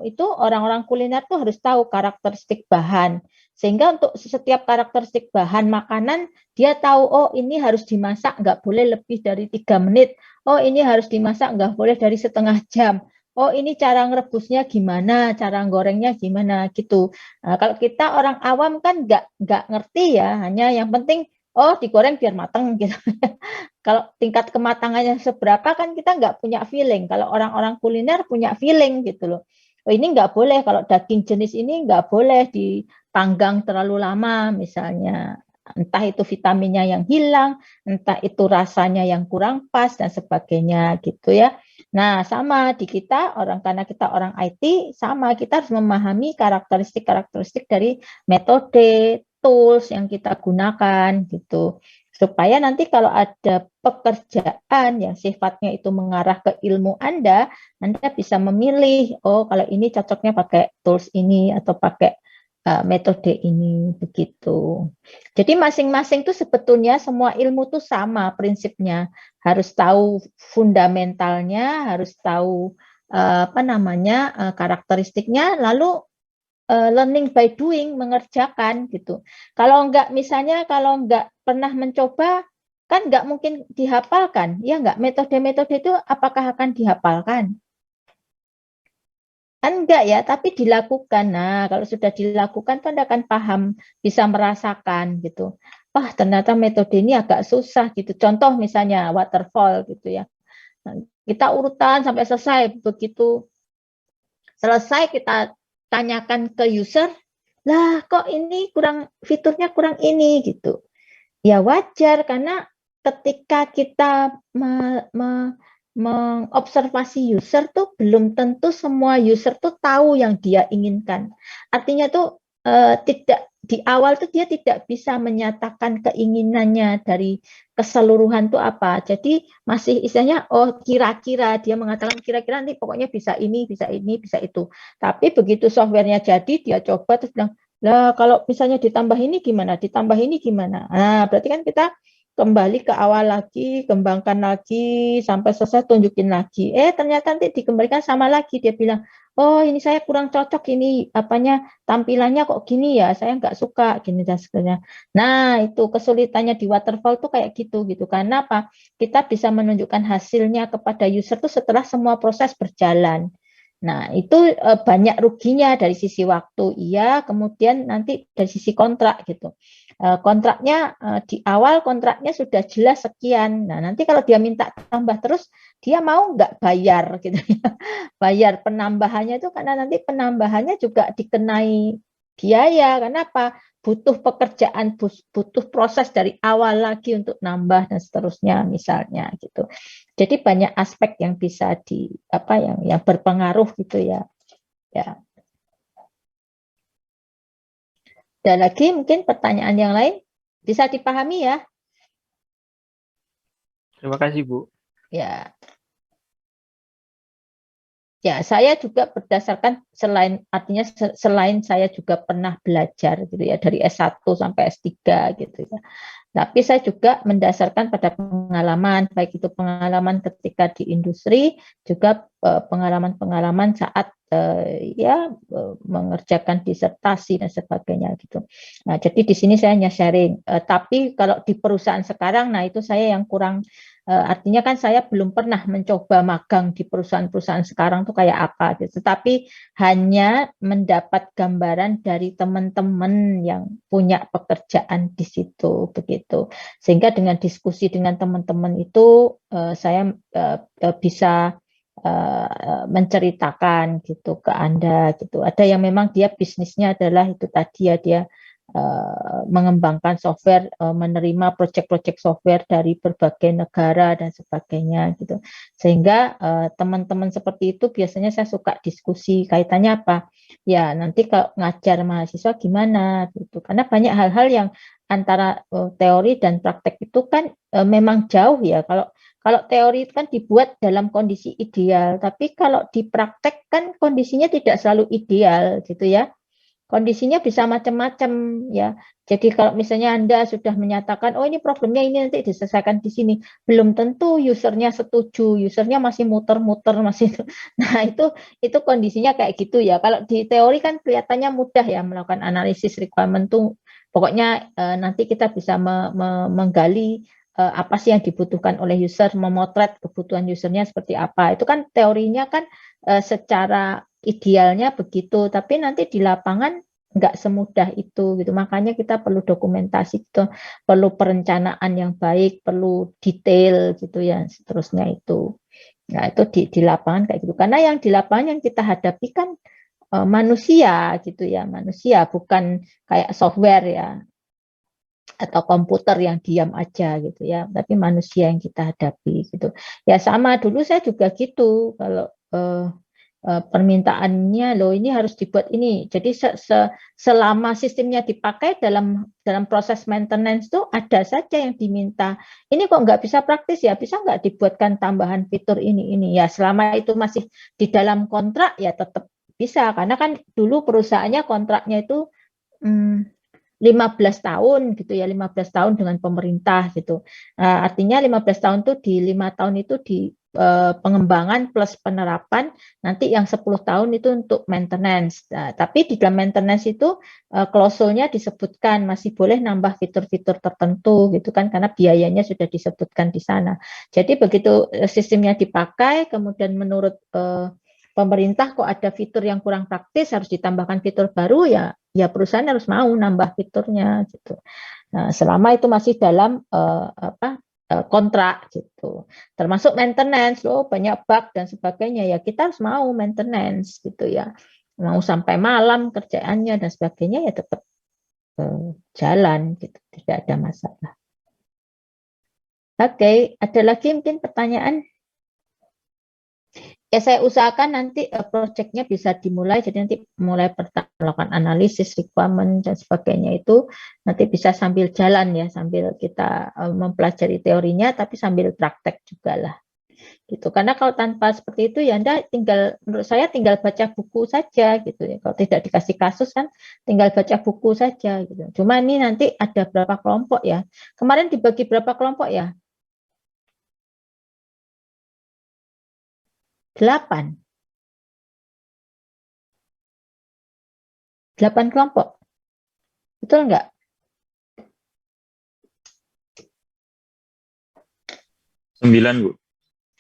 itu orang-orang kuliner tuh harus tahu karakteristik bahan sehingga untuk setiap karakteristik bahan makanan dia tahu oh ini harus dimasak nggak boleh lebih dari 3 menit, oh ini harus dimasak nggak boleh dari setengah jam, oh ini cara ngerebusnya gimana, cara gorengnya gimana gitu. Nah, kalau kita orang awam kan nggak ngerti ya, hanya yang penting oh digoreng biar matang gitu. Kalau tingkat kematangannya seberapa kan kita nggak punya feeling. Kalau orang-orang kuliner punya feeling gitu loh. Oh, ini nggak boleh kalau daging jenis ini nggak boleh dipanggang terlalu lama misalnya. Entah itu vitaminnya yang hilang, entah itu rasanya yang kurang pas dan sebagainya gitu ya. Nah, sama di kita karena kita orang IT, sama kita harus memahami karakteristik-karakteristik dari metode, tools yang kita gunakan gitu. Supaya nanti kalau ada pekerjaan yang sifatnya itu mengarah ke ilmu Anda bisa memilih, oh kalau ini cocoknya pakai tools ini atau pakai metode ini begitu. Jadi masing-masing tuh sebetulnya semua ilmu tuh sama prinsipnya. Harus tahu fundamentalnya, harus tahu karakteristiknya, lalu learning by doing, mengerjakan gitu. Kalau enggak pernah mencoba, kan enggak mungkin dihafalkan, ya enggak? Metode-metode itu apakah akan dihafalkan? Kan enggak ya, tapi dilakukan. Nah, kalau sudah dilakukan, Anda akan paham, bisa merasakan gitu. Wah, ternyata metode ini agak susah gitu. Contoh misalnya waterfall gitu ya. Nah, kita urutan sampai selesai, begitu selesai kita tanyakan ke user, lah kok ini fiturnya kurang ini gitu. Ya wajar, karena ketika kita mengobservasi user tuh belum tentu semua user tuh tahu yang dia inginkan. Artinya tuh tidak di awal tuh dia tidak bisa menyatakan keinginannya dari keseluruhan tuh apa. Jadi masih istilahnya kira-kira, dia mengatakan kira-kira nanti pokoknya bisa ini, bisa itu. Tapi begitu softwarenya jadi, dia coba terus bilang, lah kalau misalnya ditambah ini gimana? Ditambah ini gimana? Nah, berarti kan kita kembali ke awal lagi, kembangkan lagi, sampai selesai tunjukin lagi. Ternyata nanti dikembalikan sama lagi. Dia bilang, oh ini saya kurang cocok, ini tampilannya kok gini ya, saya nggak suka, gini dan sebagainya. Nah, itu kesulitannya di waterfall tuh kayak gitu. Karena apa? Kita bisa menunjukkan hasilnya kepada user tuh setelah semua proses berjalan. Nah, itu banyak ruginya dari sisi waktu, iya, kemudian nanti dari sisi kontrak gitu. Kontraknya di awal kontraknya sudah jelas sekian. Nah, nanti kalau dia minta tambah terus, dia mau nggak bayar gitu ya. Bayar penambahannya itu karena nanti penambahannya juga dikenai biaya. Kenapa? Butuh pekerjaan, butuh proses dari awal lagi untuk nambah dan seterusnya misalnya gitu. Jadi banyak aspek yang bisa yang berpengaruh gitu ya. Ya. Ada lagi mungkin pertanyaan yang lain bisa dipahami ya? Terima kasih, Bu. Ya. Ya, saya juga berdasarkan selain saya juga pernah belajar gitu ya dari S1 sampai S3 gitu ya. Tapi saya juga mendasarkan pada pengalaman, baik itu pengalaman ketika di industri, juga pengalaman-pengalaman saat mengerjakan disertasi dan sebagainya gitu. Nah, jadi di sini saya hanya sharing. Tapi kalau di perusahaan sekarang, nah itu saya yang kurang. Artinya kan saya belum pernah mencoba magang di perusahaan-perusahaan sekarang tuh kayak apa gitu. Tetapi hanya mendapat gambaran dari teman-teman yang punya pekerjaan di situ begitu. Sehingga dengan diskusi dengan teman-teman itu saya bisa menceritakan gitu ke Anda gitu. Ada yang memang dia bisnisnya adalah itu tadi ya, dia mengembangkan software, menerima proyek-proyek software dari berbagai negara dan sebagainya gitu. Sehingga teman-teman seperti itu biasanya saya suka diskusi kaitannya apa? Ya nanti kalau ngajar mahasiswa gimana gitu. Karena banyak hal-hal yang antara teori dan praktek itu kan memang jauh ya. Kalau teori itu kan dibuat dalam kondisi ideal, tapi kalau di praktek kan kondisinya tidak selalu ideal gitu ya. Kondisinya bisa macam-macam ya. Jadi kalau misalnya Anda sudah menyatakan, oh ini problemnya ini nanti diselesaikan di sini, belum tentu usernya setuju, usernya masih muter-muter masih. Nah itu kondisinya kayak gitu ya. Kalau di teori kan kelihatannya mudah ya melakukan analisis requirement tuh. Pokoknya nanti kita bisa menggali apa sih yang dibutuhkan oleh user, memotret kebutuhan usernya seperti apa. Itu kan teorinya kan secara idealnya begitu, tapi nanti di lapangan nggak semudah itu gitu. Makanya kita perlu dokumentasi gitu, perlu perencanaan yang baik, perlu detail gitu ya, seterusnya itu. Nah, itu di lapangan kayak gitu. Karena yang di lapangan yang kita hadapi kan manusia gitu ya, manusia bukan kayak software ya atau komputer yang diam aja gitu ya, tapi manusia yang kita hadapi gitu. Ya sama dulu saya juga gitu, kalau permintaannya loh ini harus dibuat ini. Jadi selama sistemnya dipakai dalam proses maintenance itu ada saja yang diminta. Ini kok nggak bisa praktis ya, bisa nggak dibuatkan tambahan fitur ini. Ya selama itu masih di dalam kontrak ya tetap bisa, karena kan dulu perusahaannya kontraknya itu 15 tahun gitu ya, 15 tahun dengan pemerintah gitu. Artinya 15 tahun itu di 5 tahun itu di pengembangan plus penerapan, nanti yang 10 tahun itu untuk maintenance. Nah, tapi di dalam maintenance itu klausulnya disebutkan masih boleh nambah fitur-fitur tertentu gitu kan, karena biayanya sudah disebutkan di sana. Jadi begitu sistemnya dipakai, kemudian menurut pemerintah kok ada fitur yang kurang praktis, harus ditambahkan fitur baru, ya perusahaan harus mau nambah fiturnya gitu. Nah, selama itu masih dalam kontrak gitu. Termasuk maintenance, loh banyak bug dan sebagainya, ya kita harus mau maintenance gitu ya. Mau sampai malam kerjaannya dan sebagainya, ya tetap jalan gitu, tidak ada masalah. Oke, ada lagi mungkin pertanyaan? Ya saya usahakan nanti proyeknya bisa dimulai, jadi nanti mulai melakukan analisis requirement dan sebagainya itu nanti bisa sambil jalan ya, sambil kita mempelajari teorinya tapi sambil praktek juga lah gitu. Karena kalau tanpa seperti itu ya Anda tinggal, menurut saya tinggal baca buku saja gitu ya. Kalau tidak dikasih kasus kan tinggal baca buku saja gitu. Cuma ini nanti ada berapa kelompok ya. Kemarin dibagi berapa kelompok ya? 8 kelompok. Betul nggak? 9, Bu.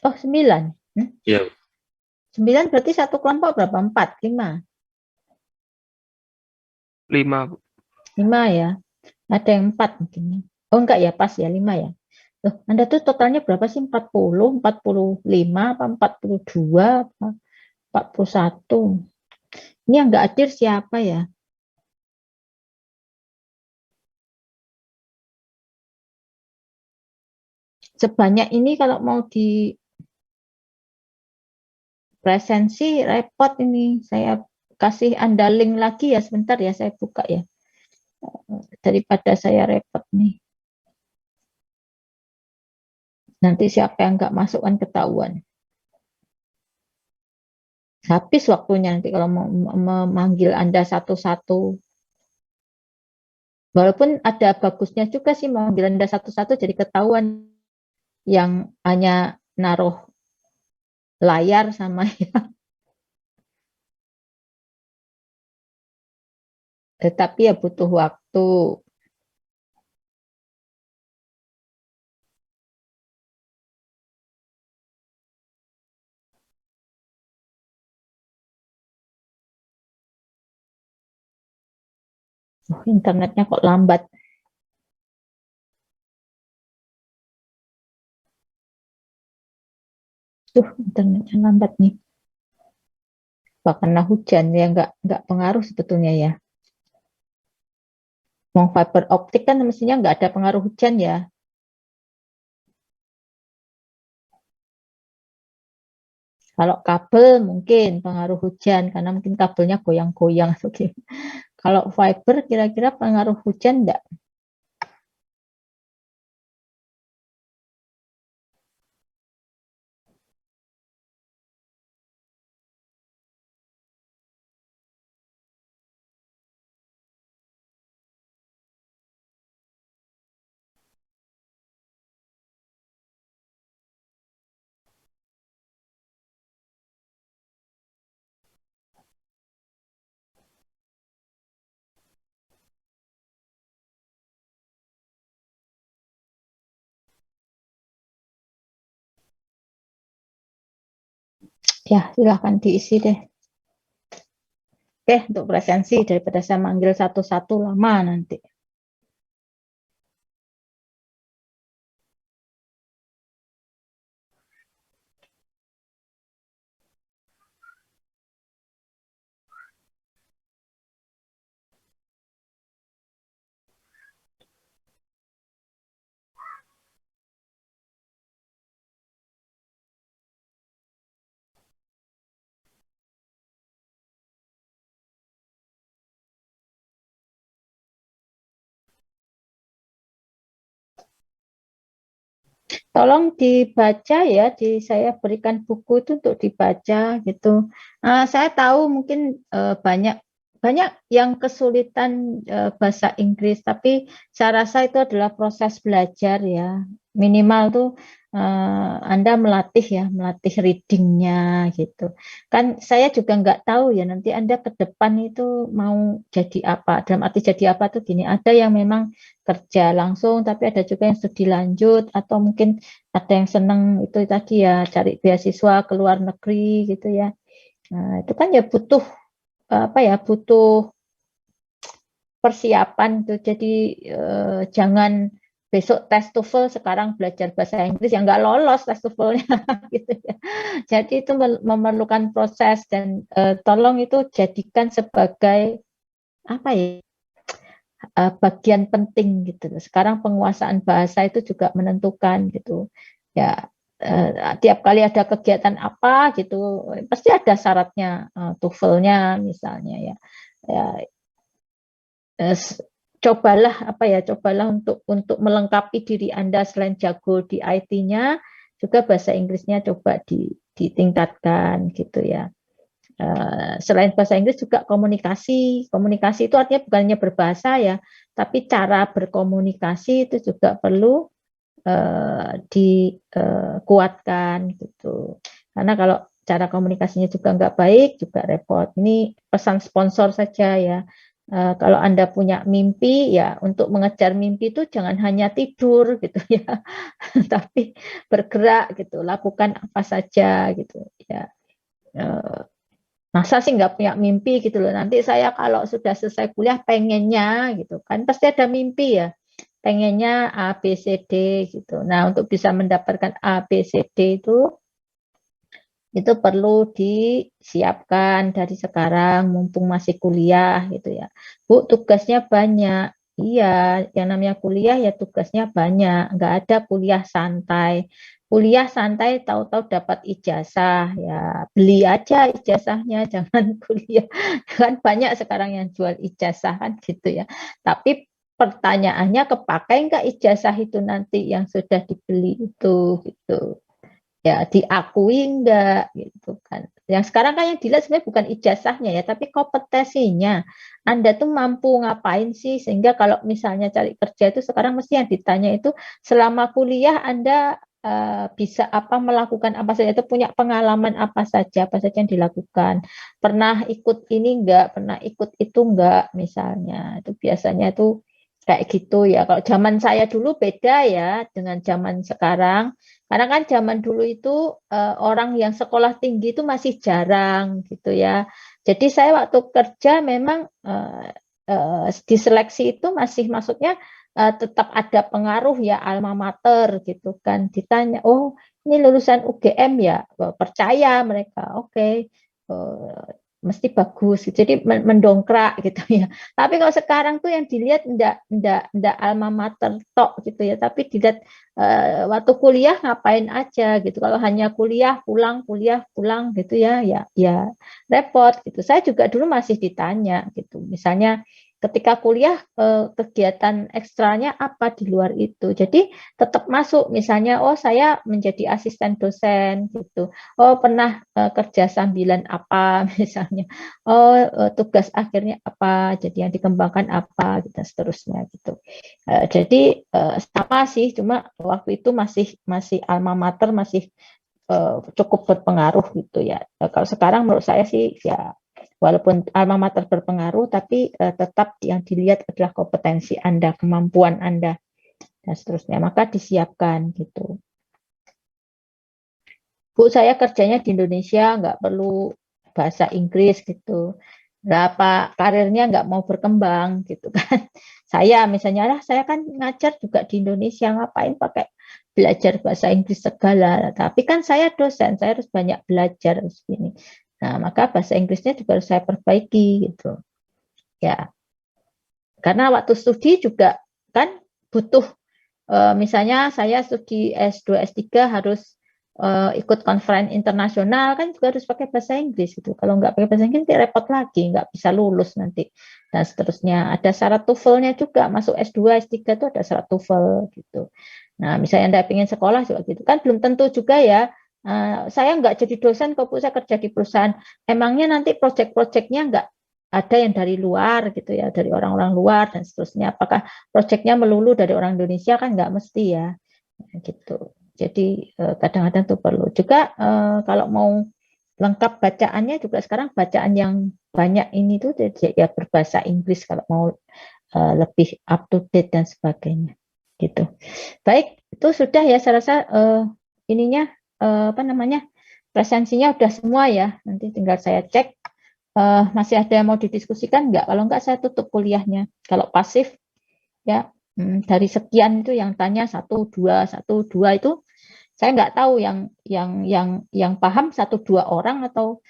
Oh, 9. Iya, Bu. 9 berarti satu kelompok berapa? 4, 5. 5, Bu. 5 ya. Ada yang 4 mungkin. Oh enggak ya, pas ya 5 ya. Loh, Anda tuh totalnya berapa sih? 40, 45, apa 42, apa 41. Ini yang enggak hadir siapa ya? Sebanyak ini kalau mau di presensi repot ini. Saya kasih Anda link lagi ya, sebentar ya saya buka ya. Daripada saya repot nih. Nanti siapa yang enggak masuk kan ketahuan. Habis waktunya nanti kalau mau memanggil Anda satu-satu. Walaupun ada bagusnya juga sih memanggil Anda satu-satu jadi ketahuan yang hanya naruh layar sama yang tetapi ya butuh waktu. Oh, internetnya kok lambat. Internetnya lambat nih. Apa karena hujan ya nggak pengaruh sebetulnya ya. Mau fiber optik kan mestinya nggak ada pengaruh hujan ya. Kalau kabel mungkin pengaruh hujan karena mungkin kabelnya goyang-goyang atau gitu. Kalau fiber kira-kira pengaruh hujan enggak? Ya, silahkan diisi deh. Oke, untuk presensi daripada saya manggil satu-satu lama nanti. Tolong dibaca ya, saya berikan buku itu untuk dibaca gitu. Saya tahu mungkin banyak banyak yang kesulitan bahasa Inggris, tapi saya rasa itu adalah proses belajar ya. Minimal tuh Anda melatih readingnya gitu. Kan saya juga nggak tahu ya nanti Anda ke depan itu mau jadi apa. Dalam arti jadi apa tuh gini, ada yang memang kerja langsung, tapi ada juga yang studi lanjut, atau mungkin ada yang senang itu tadi ya cari beasiswa ke luar negeri gitu ya. Nah, itu kan ya butuh butuh persiapan tuh. Jadi jangan besok tes TOEFL sekarang belajar bahasa Inggris yang nggak lolos tes TOEFL-nya gitu ya. Jadi itu memerlukan proses dan tolong itu jadikan sebagai bagian penting gitu. Sekarang penguasaan bahasa itu juga menentukan gitu. Ya tiap kali ada kegiatan apa gitu pasti ada syaratnya TOEFL-nya misalnya ya. Cobalah untuk melengkapi diri Anda selain jago di IT-nya juga bahasa Inggrisnya coba ditingkatkan gitu ya. Selain bahasa Inggris juga komunikasi itu artinya bukan hanya berbahasa ya, tapi cara berkomunikasi itu juga perlu dikuatkan gitu. Karena kalau cara komunikasinya juga nggak baik juga repot. Ini pesan sponsor saja ya. Kalau Anda punya mimpi ya untuk mengejar mimpi itu jangan hanya tidur gitu ya, tapi bergerak gitu, lakukan apa saja gitu ya. Masa sih nggak punya mimpi gitu loh. Nanti saya kalau sudah selesai kuliah pengennya gitu kan pasti ada mimpi ya. Pengennya A, B, C, D gitu. Nah untuk bisa mendapatkan A, B, C, D itu perlu disiapkan dari sekarang mumpung masih kuliah gitu ya. Bu, tugasnya banyak. Iya, yang namanya kuliah ya tugasnya banyak. Nggak ada kuliah santai. Kuliah santai tahu-tahu dapat ijazah ya beli aja ijazahnya jangan kuliah. Kan banyak sekarang yang jual ijazah kan gitu ya. Tapi pertanyaannya kepakai nggak ijazah itu nanti yang sudah dibeli itu gitu. Ya diakui enggak gitu kan. Yang sekarang kan yang dilihat sebenarnya bukan ijazahnya ya, tapi kompetensinya. Anda tuh mampu ngapain sih sehingga kalau misalnya cari kerja itu sekarang mesti yang ditanya itu selama kuliah Anda bisa melakukan apa saja itu punya pengalaman apa saja yang dilakukan. Pernah ikut ini enggak, pernah ikut itu enggak misalnya. Itu biasanya itu kayak gitu ya. Kalau zaman saya dulu beda ya dengan zaman sekarang. Karena kan zaman dulu itu orang yang sekolah tinggi itu masih jarang gitu ya. Jadi saya waktu kerja memang diseleksi itu masih maksudnya tetap ada pengaruh ya alma mater gitu kan. Ditanya, oh ini lulusan UGM ya, percaya mereka, oke. Mesti bagus, jadi mendongkrak gitu ya. Tapi kalau sekarang tuh yang dilihat enggak alma mater tok gitu ya, tapi dilihat waktu kuliah ngapain aja gitu. Kalau hanya kuliah pulang gitu ya repot gitu. Saya juga dulu masih ditanya gitu. Misalnya ketika kuliah kegiatan ekstranya apa di luar itu. Jadi tetap masuk misalnya saya menjadi asisten dosen gitu. Pernah kerja sambilan apa misalnya. Tugas akhirnya apa, jadi yang dikembangkan apa gitu seterusnya gitu. Jadi sama sih, cuma waktu itu masih alma mater masih cukup berpengaruh gitu ya. Kalau sekarang menurut saya sih ya walaupun alma mater berpengaruh tapi tetap yang dilihat adalah kompetensi Anda, kemampuan Anda dan seterusnya. Maka disiapkan gitu. Bu, saya kerjanya di Indonesia nggak perlu bahasa Inggris gitu. Berapa karirnya nggak mau berkembang gitu kan. Saya misalnya saya kan ngajar juga di Indonesia, ngapain pakai belajar bahasa Inggris segala. Tapi kan saya dosen, saya harus banyak belajar begini. Nah, maka bahasa Inggrisnya juga harus saya perbaiki gitu. Ya. Karena waktu studi juga kan butuh misalnya saya studi S2, S3 harus ikut konferensi internasional kan juga harus pakai bahasa Inggris gitu. Kalau nggak pakai bahasa Inggris repot lagi, nggak bisa lulus nanti dan seterusnya. Ada syarat TOEFL-nya juga, masuk S2, S3 itu ada syarat TOEFL gitu. Nah, misalnya Anda ingin sekolah juga gitu kan belum tentu juga ya. Saya nggak jadi dosen kok Bu, saya kerja di perusahaan. Emangnya nanti proyek-proyeknya nggak ada yang dari luar gitu ya, dari orang-orang luar dan seterusnya. Apakah proyeknya melulu dari orang Indonesia, kan nggak mesti ya, gitu. Jadi kadang-kadang tuh perlu juga kalau mau lengkap bacaannya juga sekarang bacaan yang banyak ini tuh ya berbahasa Inggris kalau mau lebih up to date dan sebagainya, gitu. Baik, itu sudah ya, saya rasa ininya apa namanya, presensinya udah semua ya. Nanti tinggal saya cek masih ada yang mau didiskusikan nggak? Kalau nggak saya tutup kuliahnya. Kalau pasif ya dari sekian itu yang tanya 1, 2 itu saya nggak tahu yang paham 1-2 orang atau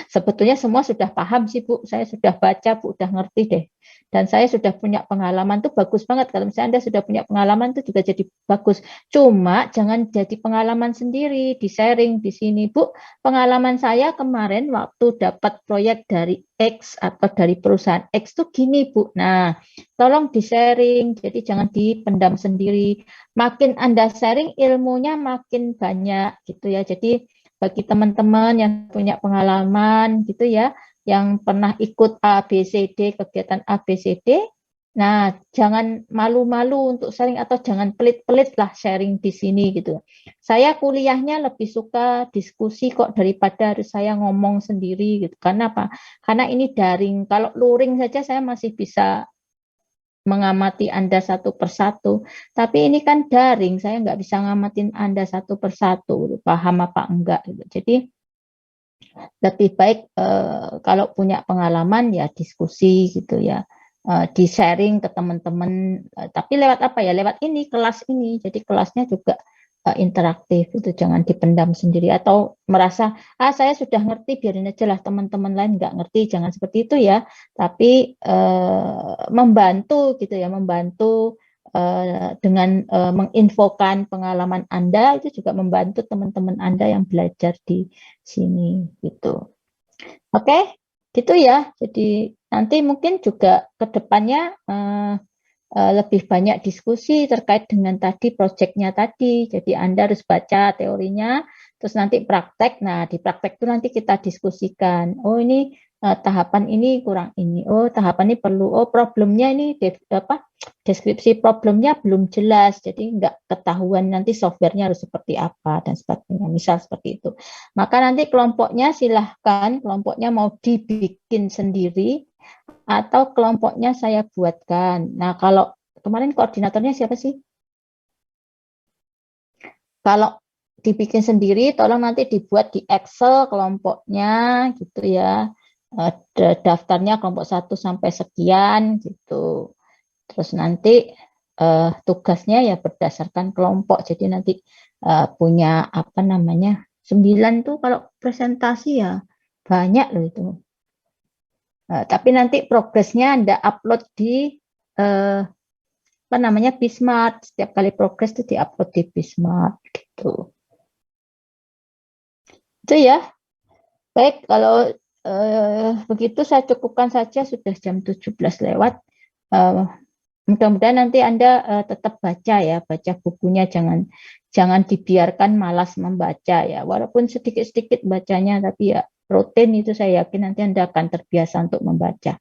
sebetulnya semua sudah paham sih Bu. Saya sudah baca Bu, udah ngerti deh. Dan saya sudah punya pengalaman, tuh bagus banget. Kalau misalnya Anda sudah punya pengalaman tuh juga jadi bagus. Cuma jangan jadi pengalaman sendiri, di-sharing di sini Bu. Pengalaman saya kemarin waktu dapat proyek dari X atau dari perusahaan X tuh gini Bu. Nah, tolong di-sharing, jadi jangan dipendam sendiri. Makin Anda sharing, ilmunya makin banyak gitu ya. Jadi bagi teman-teman yang punya pengalaman gitu ya, yang pernah ikut ABCD, kegiatan ABCD, nah jangan malu-malu untuk sharing atau jangan pelit-pelit lah sharing di sini gitu. Saya kuliahnya lebih suka diskusi kok daripada harus saya ngomong sendiri gitu. Karena apa? Karena ini daring. Kalau luring saja saya masih bisa mengamati Anda satu persatu, tapi ini kan daring, saya nggak bisa ngamatin Anda satu persatu, paham apa enggak gitu. Jadi lebih baik kalau punya pengalaman ya diskusi gitu ya, di sharing ke teman-teman, tapi lewat apa ya, lewat ini kelas ini, jadi kelasnya juga interaktif, itu jangan dipendam sendiri atau merasa saya sudah ngerti biarin aja lah teman-teman lain nggak ngerti, jangan seperti itu ya, tapi membantu gitu ya, membantu dengan menginfokan pengalaman Anda, itu juga membantu teman-teman Anda yang belajar di sini gitu. Oke, gitu ya. Jadi nanti mungkin juga ke depannya lebih banyak diskusi terkait dengan tadi proyeknya tadi. Jadi Anda harus baca teorinya, terus nanti praktek. Nah, di praktek itu nanti kita diskusikan. Oh, ini tahapan ini kurang ini. Oh, tahapan ini perlu. Oh, problemnya ini deskripsi problemnya belum jelas. Jadi nggak ketahuan nanti softwarenya harus seperti apa dan sebagainya. Misal seperti itu. Maka nanti kelompoknya silahkan, kelompoknya mau dibikin sendiri atau kelompoknya saya buatkan. Nah, kalau kemarin koordinatornya siapa sih? Kalau dibikin sendiri, tolong nanti dibuat di Excel kelompoknya gitu ya. Daftarnya kelompok 1 sampai sekian gitu. Terus nanti tugasnya ya berdasarkan kelompok. Jadi nanti punya apa namanya? 9 tuh kalau presentasi ya banyak loh itu. Tapi nanti progresnya Anda upload di apa namanya Bismart. Setiap kali progres itu diupload di Bismart gitu. Itu ya. Baik, kalau begitu saya cukupkan saja, sudah jam 17 lewat. Mudah-mudahan nanti Anda tetap baca ya, baca bukunya, jangan dibiarkan malas membaca ya. Walaupun sedikit-sedikit bacanya, tapi ya rutin itu saya yakin nanti Anda akan terbiasa untuk membaca.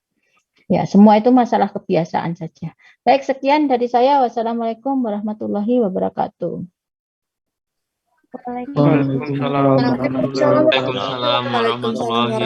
Ya, semua itu masalah kebiasaan saja. Baik, sekian dari saya. Wassalamualaikum warahmatullahi wabarakatuh. Waalaikumsalam warahmatullahi wabarakatuh. Waalaikumsalam warahmatullahi